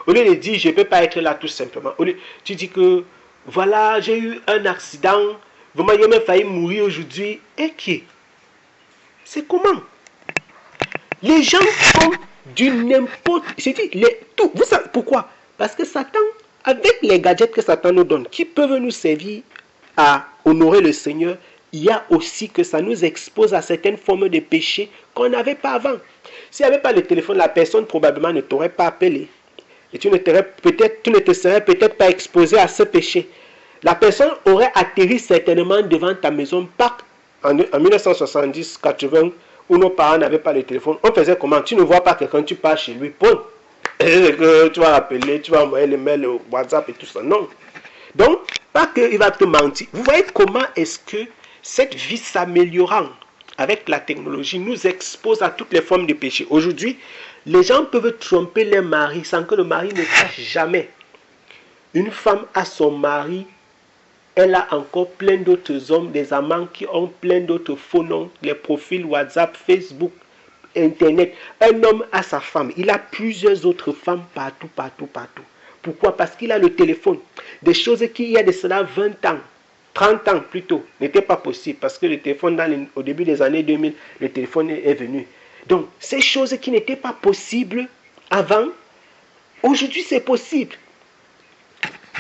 Au lieu de dire je ne peux pas être là tout simplement. Tu dis que voilà, j'ai eu un accident. Vraiment, il a même failli mourir aujourd'hui. Et qui? C'est comment? Les gens font du n'importe... Je dis, tout. Vous savez pourquoi? Parce que Satan, avec les gadgets que Satan nous donne, qui peuvent nous servir à honorer le Seigneur, il y a aussi que ça nous expose à certaines formes de péché qu'on n'avait pas avant. S'il n'y avait pas le téléphone, la personne probablement ne t'aurait pas appelé. Et tu ne te serais peut-être pas exposé à ce péché. La personne aurait atterri certainement devant ta maison, pas en 1970, 80, où nos parents n'avaient pas le téléphone. On faisait comment? Tu ne vois pas quelqu'un, tu pars chez lui, bon. Tu vas appeler, tu vas envoyer le mail, le WhatsApp et tout ça. Non. Donc, pas qu'il va te mentir. Vous voyez comment est-ce que cette vie s'améliorant avec la technologie nous expose à toutes les formes de péché. Aujourd'hui, les gens peuvent tromper leur mari sans que le mari ne sache jamais. Une femme a son mari, elle a encore plein d'autres hommes, des amants qui ont plein d'autres faux noms, les profils WhatsApp, Facebook, Internet. Un homme a sa femme, il a plusieurs autres femmes partout. Pourquoi? Parce qu'il a le téléphone. Des choses qui, il y a de cela 20 ans, 30 ans plutôt, n'étaient pas possibles. Parce que le téléphone, au début des années 2000, le téléphone est venu. Donc, ces choses qui n'étaient pas possibles avant, aujourd'hui c'est possible.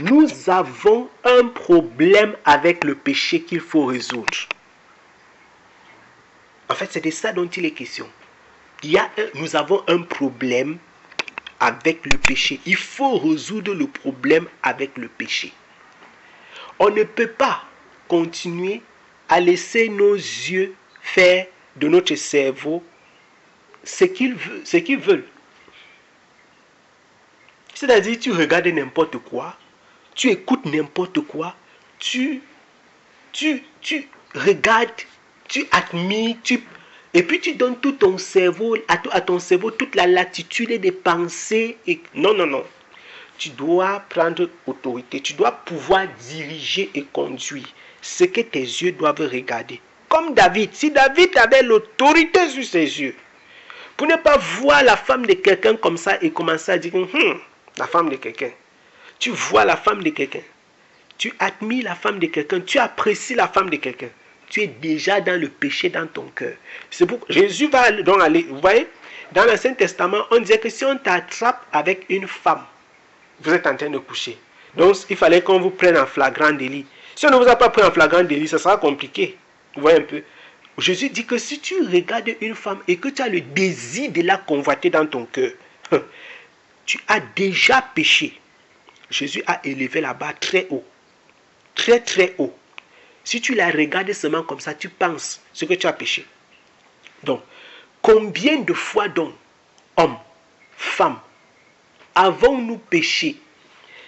Nous avons un problème avec le péché qu'il faut résoudre. En fait, c'est de ça dont il est question. Nous avons un problème avec le péché. Il faut résoudre le problème avec le péché. On ne peut pas continuer à laisser nos yeux faire de notre cerveau ce qu'ils veulent. C'est-à-dire, tu regardes n'importe quoi, tu écoutes n'importe quoi, tu regardes, tu admires, et puis tu donnes tout ton cerveau, à ton cerveau toute la latitude de penser. Non. Tu dois prendre autorité, tu dois pouvoir diriger et conduire ce que tes yeux doivent regarder. Comme David, si David avait l'autorité sur ses yeux, pour ne pas voir la femme de quelqu'un comme ça et commencer à dire, la femme de quelqu'un. Tu vois la femme de quelqu'un. Tu admires la femme de quelqu'un. Tu apprécies la femme de quelqu'un. Tu es déjà dans le péché dans ton cœur. C'est pourquoi Jésus va donc aller. Vous voyez, dans l'Ancien Testament, on disait que si on t'attrape avec une femme, vous êtes en train de coucher. Donc, il fallait qu'on vous prenne en flagrant délit. Si on ne vous a pas pris en flagrant délit, ça sera compliqué. Vous voyez un peu. Jésus dit que si tu regardes une femme et que tu as le désir de la convoiter dans ton cœur, tu as déjà péché. Jésus a élevé la barre très haut. Très très haut. Si tu la regardes seulement comme ça, tu penses ce que tu as péché. Donc, combien de fois donc, hommes, femmes, avons-nous péché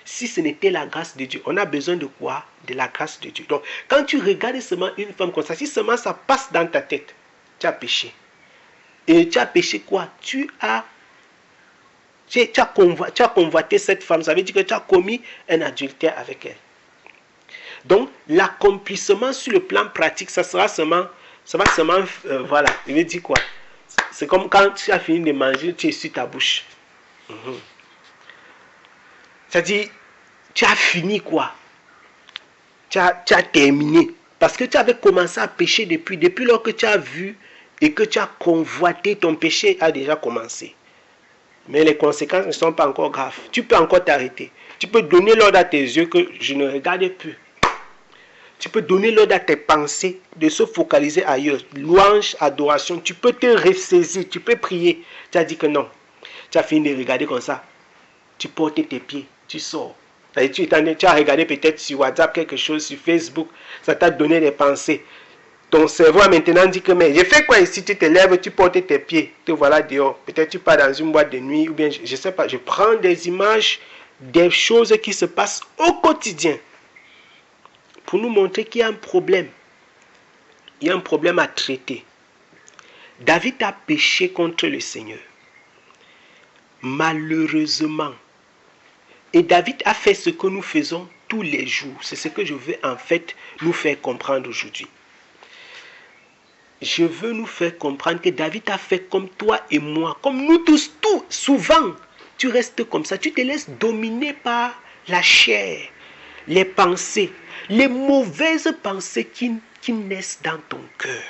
si ce n'était la grâce de Dieu? On a besoin de quoi? De la grâce de Dieu. Donc, quand tu regardes seulement une femme comme ça, si seulement ça passe dans ta tête, tu as péché. Et tu as péché quoi? Tu as convoité cette femme. Ça veut dire que tu as commis un adultère avec elle. Donc, l'accomplissement sur le plan pratique, ça va seulement, voilà. Je veux dire quoi? C'est comme quand tu as fini de manger, tu essuies ta bouche. C'est-à-dire, tu as fini quoi? Tu as terminé. Parce que tu avais commencé à pécher depuis lors que tu as vu et que tu as convoité, ton péché a déjà commencé. Mais les conséquences ne sont pas encore graves. Tu peux encore t'arrêter. Tu peux donner l'ordre à tes yeux que je ne regarde plus. Tu peux donner l'ordre à tes pensées de se focaliser ailleurs. Louange, adoration, tu peux te ressaisir, tu peux prier. Tu as dit que non. Tu as fini de regarder comme ça. tu portes tes pieds, tu sors. Tu as regardé peut-être sur WhatsApp quelque chose, sur Facebook, ça t'a donné des pensées. Ton cerveau a maintenant dit que, mais j'ai fait quoi ici? Tu te lèves, tu portes tes pieds, te voilà dehors. Peut-être tu pars dans une boîte de nuit, ou bien, je ne sais pas, je prends des images, des choses qui se passent au quotidien, pour nous montrer qu'il y a un problème. Il y a un problème à traiter. David a péché contre le Seigneur. Malheureusement. Et David a fait ce que nous faisons tous les jours. C'est ce que je veux en fait nous faire comprendre aujourd'hui. Je veux nous faire comprendre que David a fait comme toi et moi, comme nous tous, souvent, tu restes comme ça, tu te laisses dominer par la chair, les pensées, les mauvaises pensées qui naissent dans ton cœur.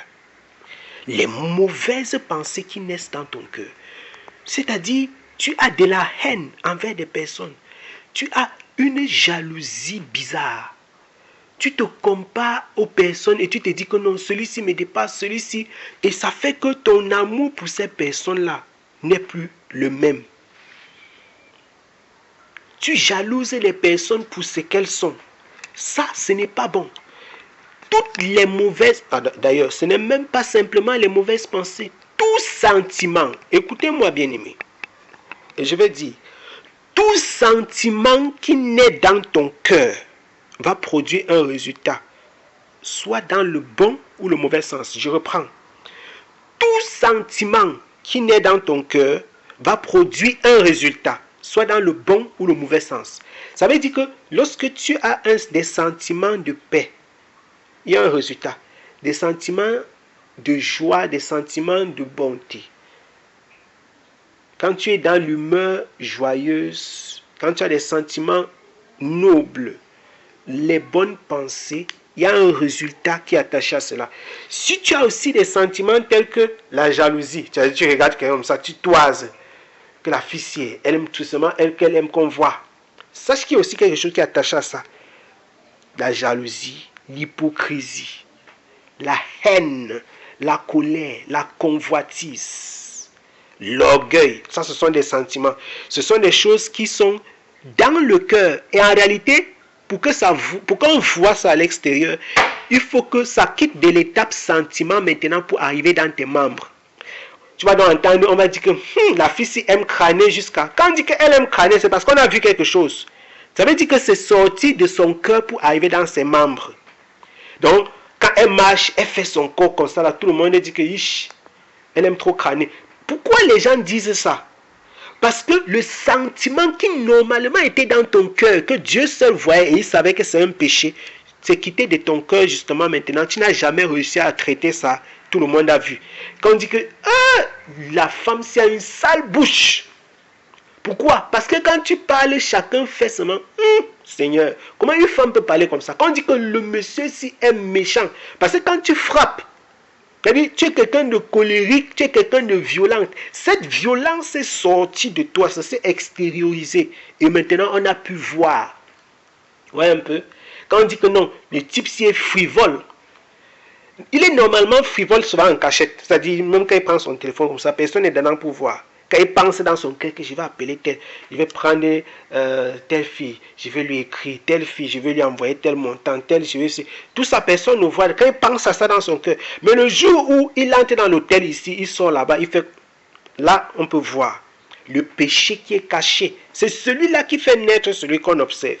Les mauvaises pensées qui naissent dans ton cœur. C'est-à-dire, tu as de la haine envers des personnes. Tu as une jalousie bizarre. Tu te compares aux personnes et tu te dis que non, celui-ci me dépasse, celui-ci. Et ça fait que ton amour pour ces personnes-là n'est plus le même. Tu jalouses les personnes pour ce qu'elles sont. Ça, ce n'est pas bon. Toutes les mauvaises... D'ailleurs, ce n'est même pas simplement les mauvaises pensées. Tout sentiment, écoutez-moi bien aimé. Et je vais dire, tout sentiment qui naît dans ton cœur va produire un résultat, soit dans le bon ou le mauvais sens. Je reprends. Tout sentiment qui naît dans ton cœur va produire un résultat, soit dans le bon ou le mauvais sens. Ça veut dire que lorsque tu as des sentiments de paix, il y a un résultat. Des sentiments de joie, des sentiments de bonté. Quand tu es dans l'humeur joyeuse, quand tu as des sentiments nobles, les bonnes pensées, il y a un résultat qui est attaché à cela. Si tu as aussi des sentiments tels que la jalousie, tu regardes quelqu'un comme ça, tu toises, que la fille, elle aime tout simplement, qu'elle aime qu'on voit. Sache qu'il y a aussi quelque chose qui est attaché à ça. La jalousie, l'hypocrisie, la haine, la colère, la convoitise, l'orgueil. Ça, ce sont des sentiments. Ce sont des choses qui sont dans le cœur. Et en réalité, pour qu'on voit ça à l'extérieur, il faut que ça quitte de l'étape sentiment maintenant pour arriver dans tes membres. Tu vas donc entendre, on va dire que la fille si aime crâner jusqu'à... Quand on dit qu'elle aime crâner, c'est parce qu'on a vu quelque chose. Ça veut dire que c'est sorti de son cœur pour arriver dans ses membres. Donc, quand elle marche, elle fait son corps comme ça, là, tout le monde dit que elle aime trop crâner. Pourquoi les gens disent ça? Parce que le sentiment qui normalement était dans ton cœur, que Dieu seul voyait et il savait que c'est un péché, c'est quitté de ton cœur justement maintenant. Tu n'as jamais réussi à traiter ça. Tout le monde a vu. Quand on dit que la femme, c'est une sale bouche. Pourquoi? Parce que quand tu parles, chacun fait seulement Seigneur, comment une femme peut parler comme ça? Quand on dit que le monsieur si est méchant, parce que quand tu frappes, c'est-à-dire, tu es quelqu'un de colérique, tu es quelqu'un de violent. Cette violence est sortie de toi, ça s'est extériorisé. Et maintenant, on a pu voir. Ouais, un peu. Quand on dit que non, le type si est frivole, il est normalement frivole souvent en cachette. C'est-à-dire, même quand il prend son téléphone comme ça, personne n'est dedans pour voir. Quand il pense dans son cœur que je vais appeler telle, je vais prendre telle fille, je vais lui écrire, telle fille, je vais lui envoyer tel montant, telle, je vais... Tout ça, personne ne voit. Quand il pense à ça dans son cœur. Mais le jour où il entre dans l'hôtel ici, il sort là-bas, il fait... Là, on peut voir le péché qui est caché. C'est celui-là qui fait naître celui qu'on observe.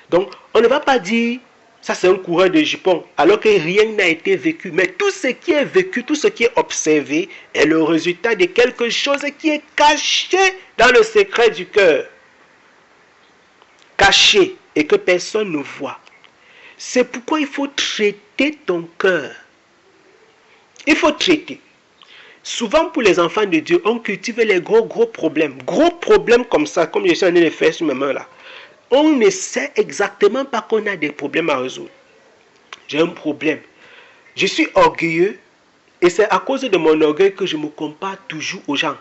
Donc, on ne va pas dire... Ça, c'est un coureur de jupons, alors que rien n'a été vécu. Mais tout ce qui est vécu, tout ce qui est observé, est le résultat de quelque chose qui est caché dans le secret du cœur. Caché et que personne ne voit. C'est pourquoi il faut traiter ton cœur. Il faut traiter. Souvent, pour les enfants de Dieu, on cultive les gros problèmes. Gros problèmes comme ça, comme je suis en train de faire sur mes mains là. On ne sait exactement pas qu'on a des problèmes à résoudre. J'ai un problème. Je suis orgueilleux et c'est à cause de mon orgueil que je me compare toujours aux gens.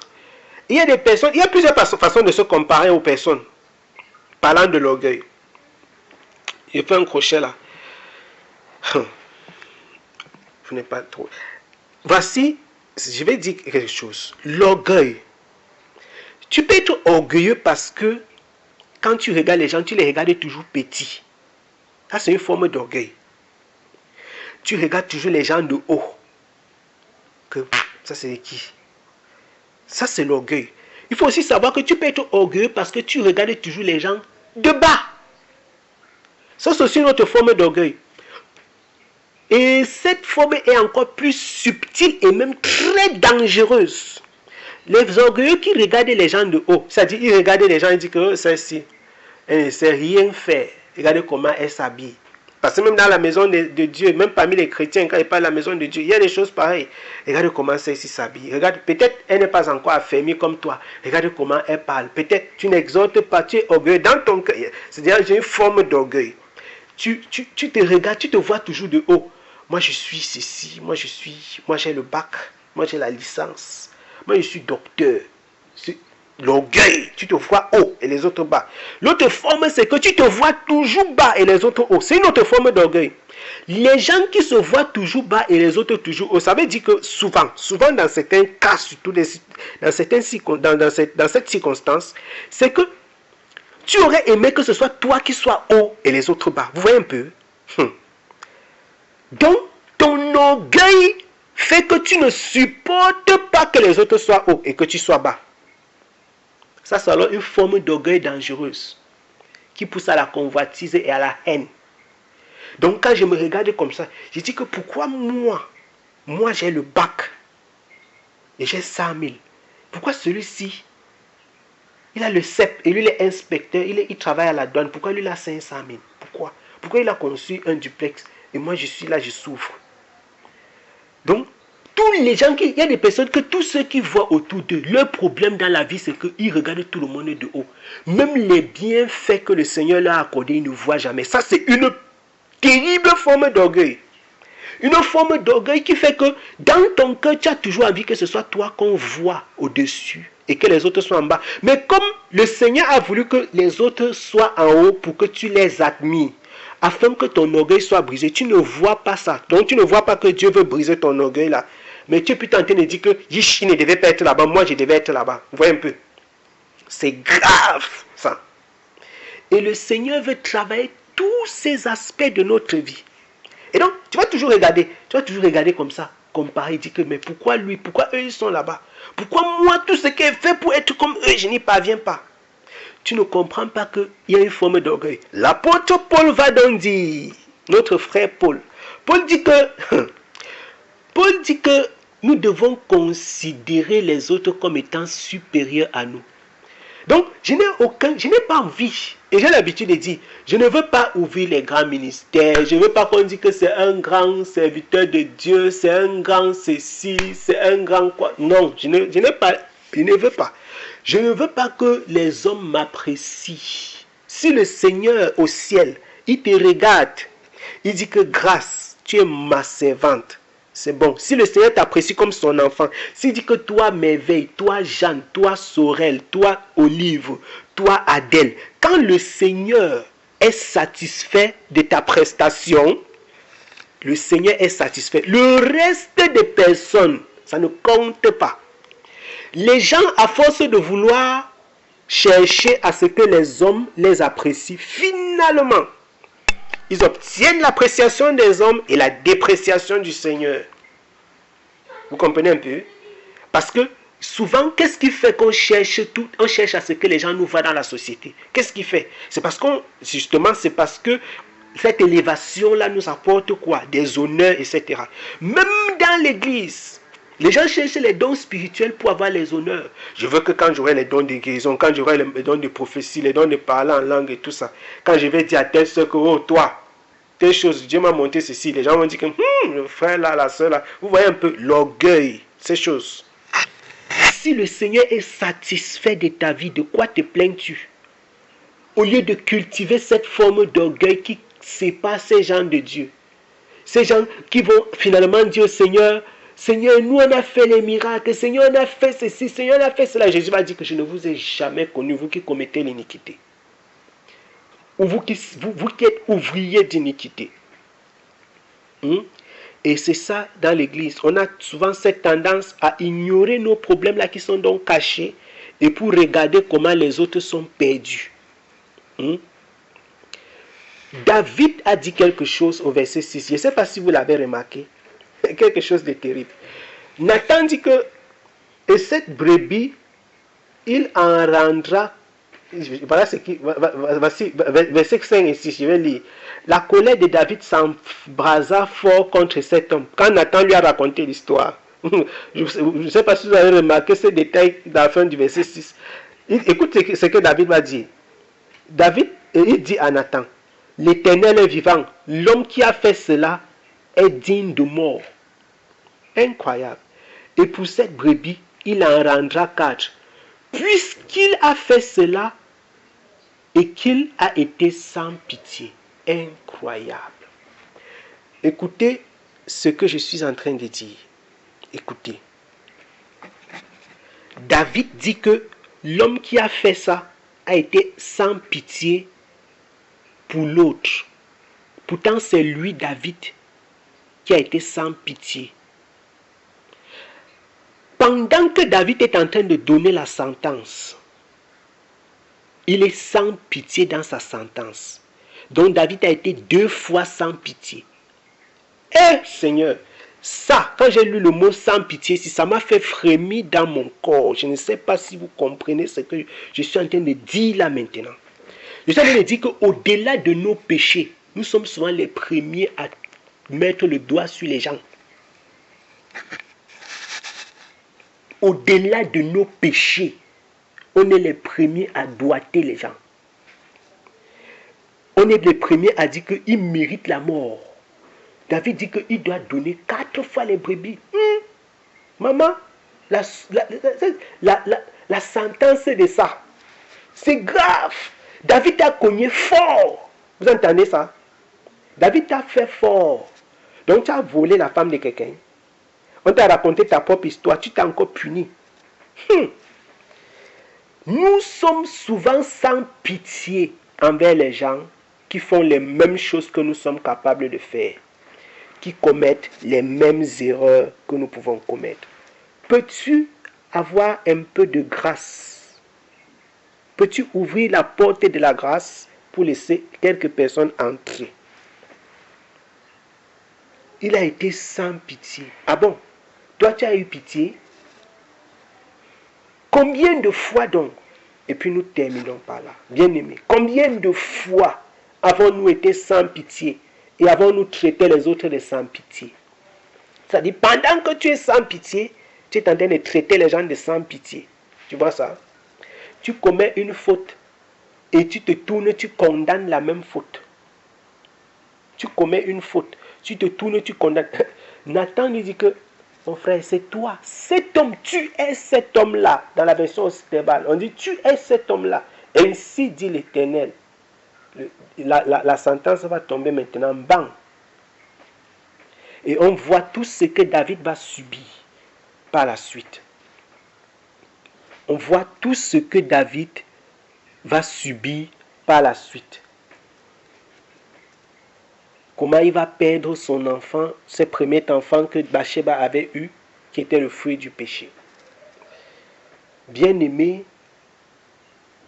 Il y a des personnes, il y a plusieurs façons de se comparer aux personnes. Parlant de l'orgueil. Je fais un crochet là. Je n'ai pas trop. Voici, je vais dire quelque chose. L'orgueil. Tu peux être orgueilleux parce que quand tu regardes les gens, tu les regardes toujours petits. Ça, c'est une forme d'orgueil. Tu regardes toujours les gens de haut. Que ça, c'est qui? Ça, c'est l'orgueil. Il faut aussi savoir que tu peux être orgueilleux parce que tu regardes toujours les gens de bas. Ça, c'est aussi une autre forme d'orgueil. Et cette forme est encore plus subtile et même très dangereuse. Les orgueilleux qui regardent les gens de haut, c'est-à-dire ils regardent les gens et disent que celle-ci, elle ne sait rien faire. Regardez comment elle s'habille. Parce que même dans la maison de Dieu, même parmi les chrétiens, quand ils parlent de la maison de Dieu, il y a des choses pareilles. Regardez comment celle-ci s'habille. Regarde, peut-être elle n'est pas encore affermie comme toi. Regarde comment elle parle. Peut-être tu n'exhortes pas, tu es orgueilleux dans ton cœur. C'est-à-dire j'ai une forme d'orgueil. Tu te regardes, tu te vois toujours de haut. Moi je suis ceci, moi j'ai le bac, moi j'ai la licence, moi je suis docteur. L'orgueil, tu te vois haut et les autres bas. L'autre forme, c'est que tu te vois toujours bas et les autres haut. C'est une autre forme d'orgueil. Les gens qui se voient toujours bas et les autres toujours haut, ça veut dire que souvent dans certains cas, surtout dans cette circonstance, c'est que tu aurais aimé que ce soit toi qui sois haut et les autres bas. Vous voyez un peu? Donc, ton orgueil fait que tu ne supportes pas que les autres soient hauts et que tu sois bas. Ça, c'est alors une forme d'orgueil dangereuse qui pousse à la convoitise et à la haine. Donc, quand je me regarde comme ça, je dis que pourquoi moi j'ai le bac et j'ai 100 000. Pourquoi celui-ci, il a le CEP et lui, il est inspecteur, il travaille à la douane. Pourquoi lui, il a 500 000? Pourquoi il a conçu un duplex et moi, je suis là, je souffre. Donc, tous les gens, il y a des personnes que tous ceux qui voient autour d'eux, leur problème dans la vie, c'est qu'ils regardent tout le monde de haut. Même les bienfaits que le Seigneur leur a accordés, ils ne voient jamais. Ça, c'est une terrible forme d'orgueil. Une forme d'orgueil qui fait que dans ton cœur, tu as toujours envie que ce soit toi qu'on voit au-dessus et que les autres soient en bas. Mais comme le Seigneur a voulu que les autres soient en haut pour que tu les admires, afin que ton orgueil soit brisé, tu ne vois pas ça. Donc tu ne vois pas que Dieu veut briser ton orgueil là. Mais tu es plutôt en train de dire que Yish, il ne devait pas être là-bas, moi je devais être là-bas. Vous voyez un peu? C'est grave ça. Et le Seigneur veut travailler tous ces aspects de notre vie. Et donc, tu vas toujours regarder comme ça, comparer, dire que mais pourquoi lui, pourquoi eux ils sont là-bas? Pourquoi moi, tout ce qui est fait pour être comme eux, je n'y parviens pas? Tu ne comprends pas qu'il y a une forme d'orgueil. L'apôtre Paul va donc dire, notre frère Paul dit que nous devons considérer les autres comme étant supérieurs à nous. Donc, je n'ai pas envie, et j'ai l'habitude de dire, je ne veux pas ouvrir les grands ministères, je ne veux pas qu'on dise que c'est un grand serviteur de Dieu, c'est un grand ceci, c'est un grand quoi. Non, je ne veux pas. Je ne veux pas que les hommes m'apprécient. Si le Seigneur au ciel, il te regarde, il dit que grâce, tu es ma servante. C'est bon. Si le Seigneur t'apprécie comme son enfant, s'il dit que toi, Merveille, toi, Jeanne, toi, Sorel, toi, Olive, toi, Adèle, quand le Seigneur est satisfait de ta prestation, le Seigneur est satisfait. Le reste des personnes, ça ne compte pas. Les gens, à force de vouloir chercher à ce que les hommes les apprécient, finalement, ils obtiennent l'appréciation des hommes et la dépréciation du Seigneur. Vous comprenez un peu? Parce que souvent, qu'est-ce qui fait qu'on cherche tout? On cherche à ce que les gens nous voient dans la société. Qu'est-ce qui fait? C'est parce que cette élévation-là nous apporte quoi? Des honneurs, etc. Même dans l'église, les gens cherchent les dons spirituels pour avoir les honneurs. Je veux que quand j'aurai les dons de guérison, quand j'aurai les dons de prophétie, les dons de parler en langue et tout ça, quand je vais dire à telle soeur que, oh toi, telle chose, Dieu m'a monté ceci, les gens vont dire que, le frère là, la soeur là, vous voyez un peu l'orgueil, ces choses. Si le Seigneur est satisfait de ta vie, de quoi te plains-tu? Au lieu de cultiver cette forme d'orgueil qui sépare ces gens de Dieu. Ces gens qui vont finalement dire, Seigneur, nous on a fait les miracles, Seigneur on a fait ceci, Seigneur on a fait cela. Jésus va dire que je ne vous ai jamais connu, vous qui commettez l'iniquité. Ou vous qui êtes ouvriers d'iniquité. Et c'est ça dans l'église. On a souvent cette tendance à ignorer nos problèmes là qui sont donc cachés et pour regarder comment les autres sont perdus. David a dit quelque chose au verset 6. Je ne sais pas si vous l'avez remarqué. Quelque chose de terrible. Nathan dit que et cette brebis, il en rendra. Voilà ce qui. Voici, verset 5 et 6, je vais lire. La colère de David s'embrasa fort contre cet homme. Quand Nathan lui a raconté l'histoire, je ne sais pas si vous avez remarqué ce détail dans la fin du verset 6. Écoute ce que David va dire. David, il dit à Nathan, l'Éternel est vivant, l'homme qui a fait cela est digne de mort. Incroyable. Et pour cette brebis, il en rendra 4. Puisqu'il a fait cela et qu'il a été sans pitié. Incroyable. Écoutez ce que je suis en train de dire. Écoutez. David dit que l'homme qui a fait ça a été sans pitié pour l'autre. Pourtant, c'est lui, David, qui a été sans pitié. Pendant que David est en train de donner la sentence, il est sans pitié dans sa sentence. Donc David a été 2 fois sans pitié. Eh Seigneur, ça, quand j'ai lu le mot sans pitié, si ça m'a fait frémir dans mon corps. Je ne sais pas si vous comprenez ce que je suis en train de dire là maintenant. Je suis en train de dire qu'au-delà de nos péchés, nous sommes souvent les premiers à mettre le doigt sur les gens. Au-delà de nos péchés, on est les premiers à doigter les gens. On est les premiers à dire qu'ils méritent la mort. David dit qu'il doit donner 4 fois les brebis. Maman, la sentence de ça, c'est grave. David a cogné fort. Vous entendez ça? David a fait fort. Donc tu as volé la femme de quelqu'un. On t'a raconté ta propre histoire, tu t'es encore puni. Nous sommes souvent sans pitié envers les gens qui font les mêmes choses que nous sommes capables de faire, qui commettent les mêmes erreurs que nous pouvons commettre. Peux-tu avoir un peu de grâce? Peux-tu ouvrir la porte de la grâce pour laisser quelques personnes entrer? Il a été sans pitié. Ah bon? Toi, tu as eu pitié? Combien de fois donc? Et puis nous terminons par là. Bien-aimés, combien de fois avons-nous été sans pitié et avons-nous traité les autres de sans pitié? C'est-à-dire, pendant que tu es sans pitié, tu es en train de traiter les gens de sans pitié. Tu vois ça? Tu commets une faute et tu te tournes, tu condamnes la même faute. Tu commets une faute, tu te tournes, tu condamnes. Nathan lui dit que mon frère, c'est toi, cet homme, tu es cet homme-là. Dans la version occidentale, on dit tu es cet homme-là. Ainsi dit l'Éternel. La sentence va tomber maintenant, bang. Et on voit tout ce que David va subir par la suite. On voit tout ce que David va subir par la suite. Comment il va perdre son enfant, ce premier enfant que Bathsheba avait eu, qui était le fruit du péché. Bien-aimé,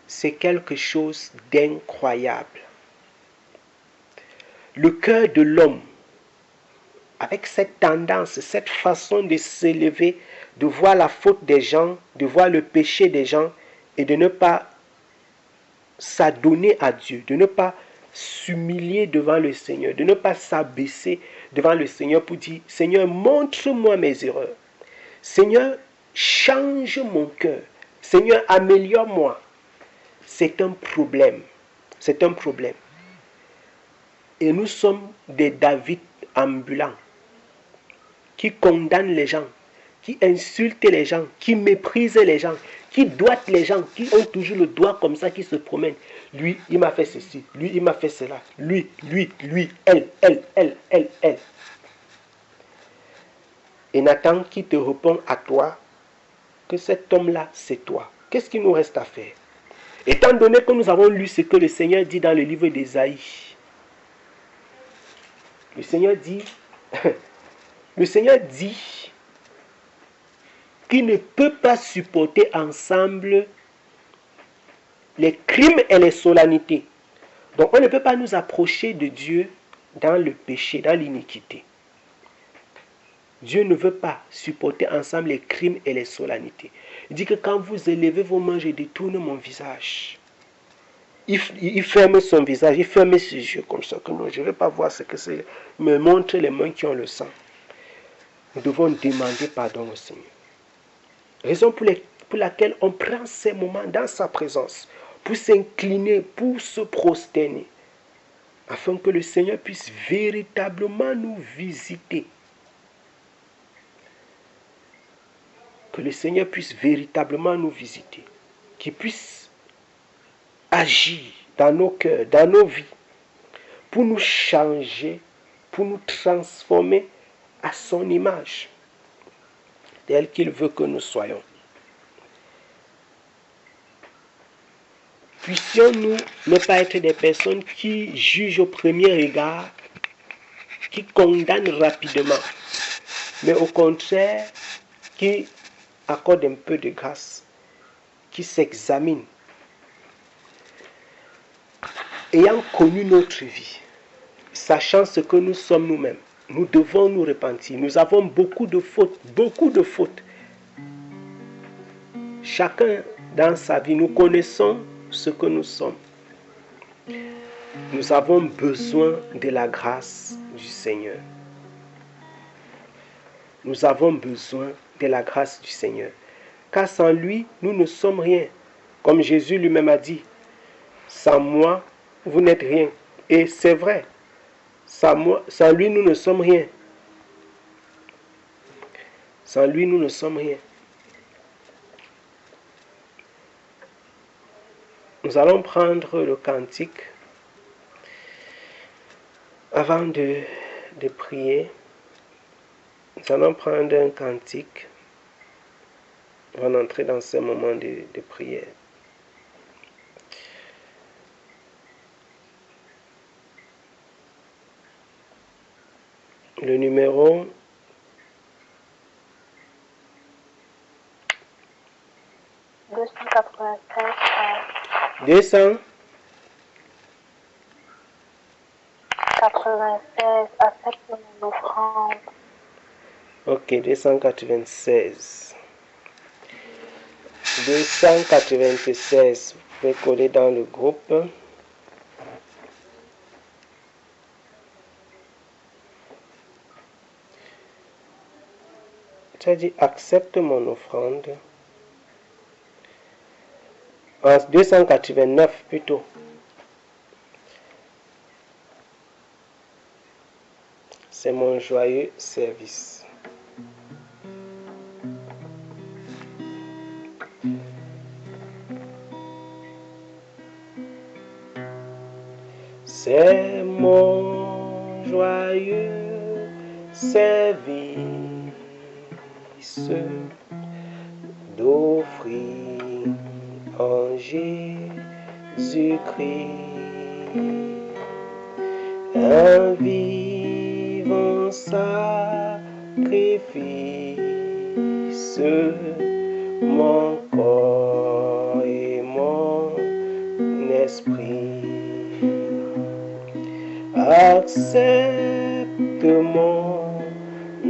c'est quelque chose d'incroyable. Le cœur de l'homme, avec cette tendance, cette façon de s'élever, de voir la faute des gens, de voir le péché des gens et de ne pas s'adonner à Dieu, de ne pas s'humilier devant le Seigneur, de ne pas s'abaisser devant le Seigneur pour dire, Seigneur, montre-moi mes erreurs. Seigneur, change mon cœur. Seigneur, améliore-moi. C'est un problème. C'est un problème. Et nous sommes des David ambulants qui condamnent les gens, qui insultent les gens, qui méprisent les gens, qui doigtent les gens, qui ont toujours le doigt comme ça, qui se promènent. Lui, il m'a fait ceci. Lui, il m'a fait cela. Lui, elle. Et Nathan qui te répond à toi que cet homme-là, c'est toi. Qu'est-ce qu'il nous reste à faire? Étant donné que nous avons lu ce que le Seigneur dit dans le livre d'Ésaïe, le Seigneur dit qu'il ne peut pas supporter ensemble les crimes et les solennités. Donc on ne peut pas nous approcher de Dieu dans le péché, dans l'iniquité. Dieu ne veut pas supporter ensemble les crimes et les solennités. Il dit que quand vous élevez vos mains, je détourne mon visage. Il ferme son visage, il ferme ses yeux comme ça. Que non, je ne vais pas voir ce que c'est. Il me montre les mains qui ont le sang. Nous devons demander pardon au Seigneur. Raison pour laquelle on prend ces moments dans sa présence, pour s'incliner, pour se prosterner, afin que le Seigneur puisse véritablement nous visiter. Que le Seigneur puisse véritablement nous visiter. Qu'il puisse agir dans nos cœurs, dans nos vies, pour nous changer, pour nous transformer à son image, tel qu'il veut que nous soyons. Puissions-nous ne pas être des personnes qui jugent au premier regard, qui condamnent rapidement, mais au contraire, qui accordent un peu de grâce, qui s'examinent. Ayant connu notre vie, sachant ce que nous sommes nous-mêmes, nous devons nous repentir. Nous avons beaucoup de fautes, beaucoup de fautes. Chacun dans sa vie, nous connaissons ce que nous sommes. Nous avons besoin de la grâce du Seigneur. Nous avons besoin de la grâce du Seigneur. Car sans lui, nous ne sommes rien. Comme Jésus lui-même a dit, sans moi, vous n'êtes rien. Et c'est vrai. Sans lui, nous ne sommes rien. Sans lui, nous ne sommes rien. Nous allons prendre le cantique avant de prier. Nous allons prendre un cantique avant d'entrer dans ce moment de prière. Le numéro 296 accepte mon offrande. Ok, 296. 296. Vous pouvez coller dans le groupe. Tu as dit accepte mon offrande. En 289 plutôt. C'est mon joyeux service. C'est mon joyeux service d'offrir en Jésus-Christ un vivant sacrifice, mon corps et mon esprit. Accepte mon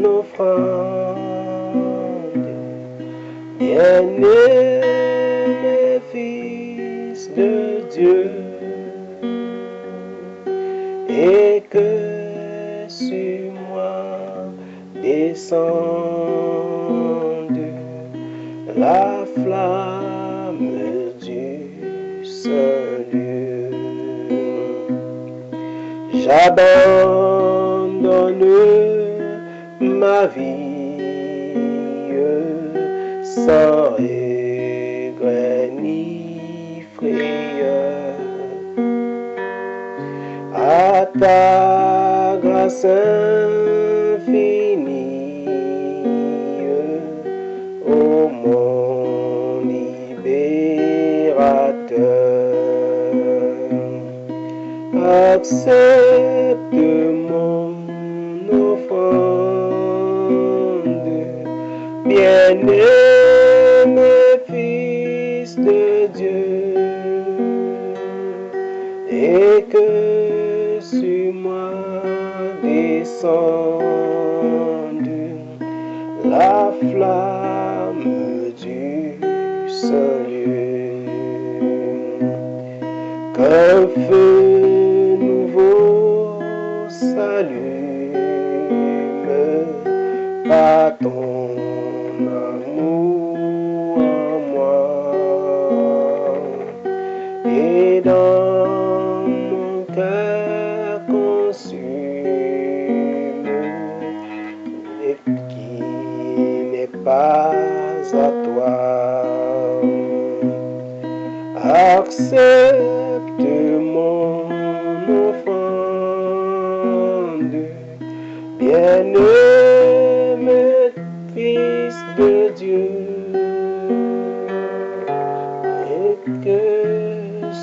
offrande, bien-aimé Fils de Dieu, et que sur moi descende la flamme du salut. J'abandonne ma vie sans regret ni frayeur, à ta grâce infinie, ô mon libérateur. Accepte mon offrande, bien-aimé Fils de Dieu, et que sur moi descende la flamme du salut, qu'un feu nouveau s'allume par ton amour en moi, et dans mon cœur consume et qui n'est pas à toi. Accepte mon offrande, bien-aimé Fils de Dieu, et que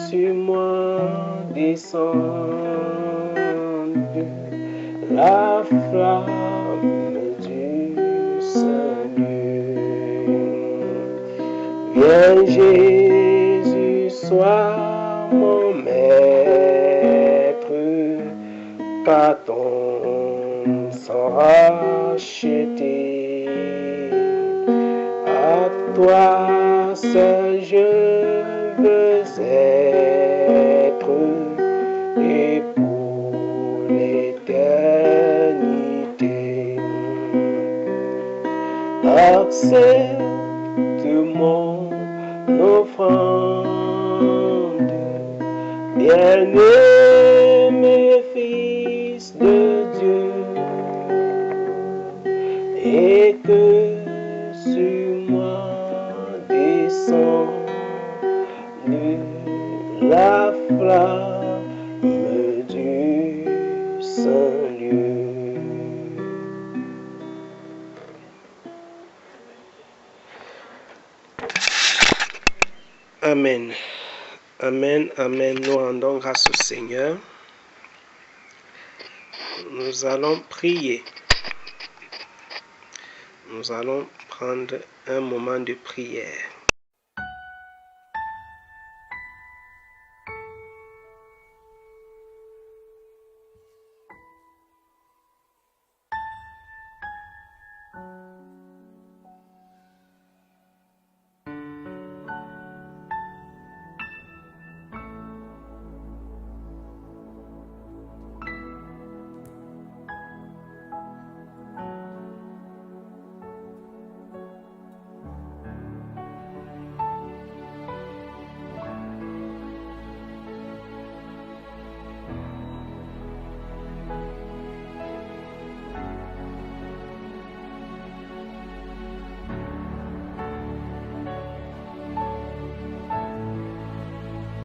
sur moi descende la flamme du salut. Viens Jésus, sois mon maître, par ton sang racheté. À toi seul je veux être, et pour l'éternité. Accepte mon offrande, bien-aimé Fils de Dieu, et que sur moi descende la flamme du salut. Amen. Amen, amen. Nous rendons grâce au Seigneur. Nous allons prier. Nous allons prendre un moment de prière.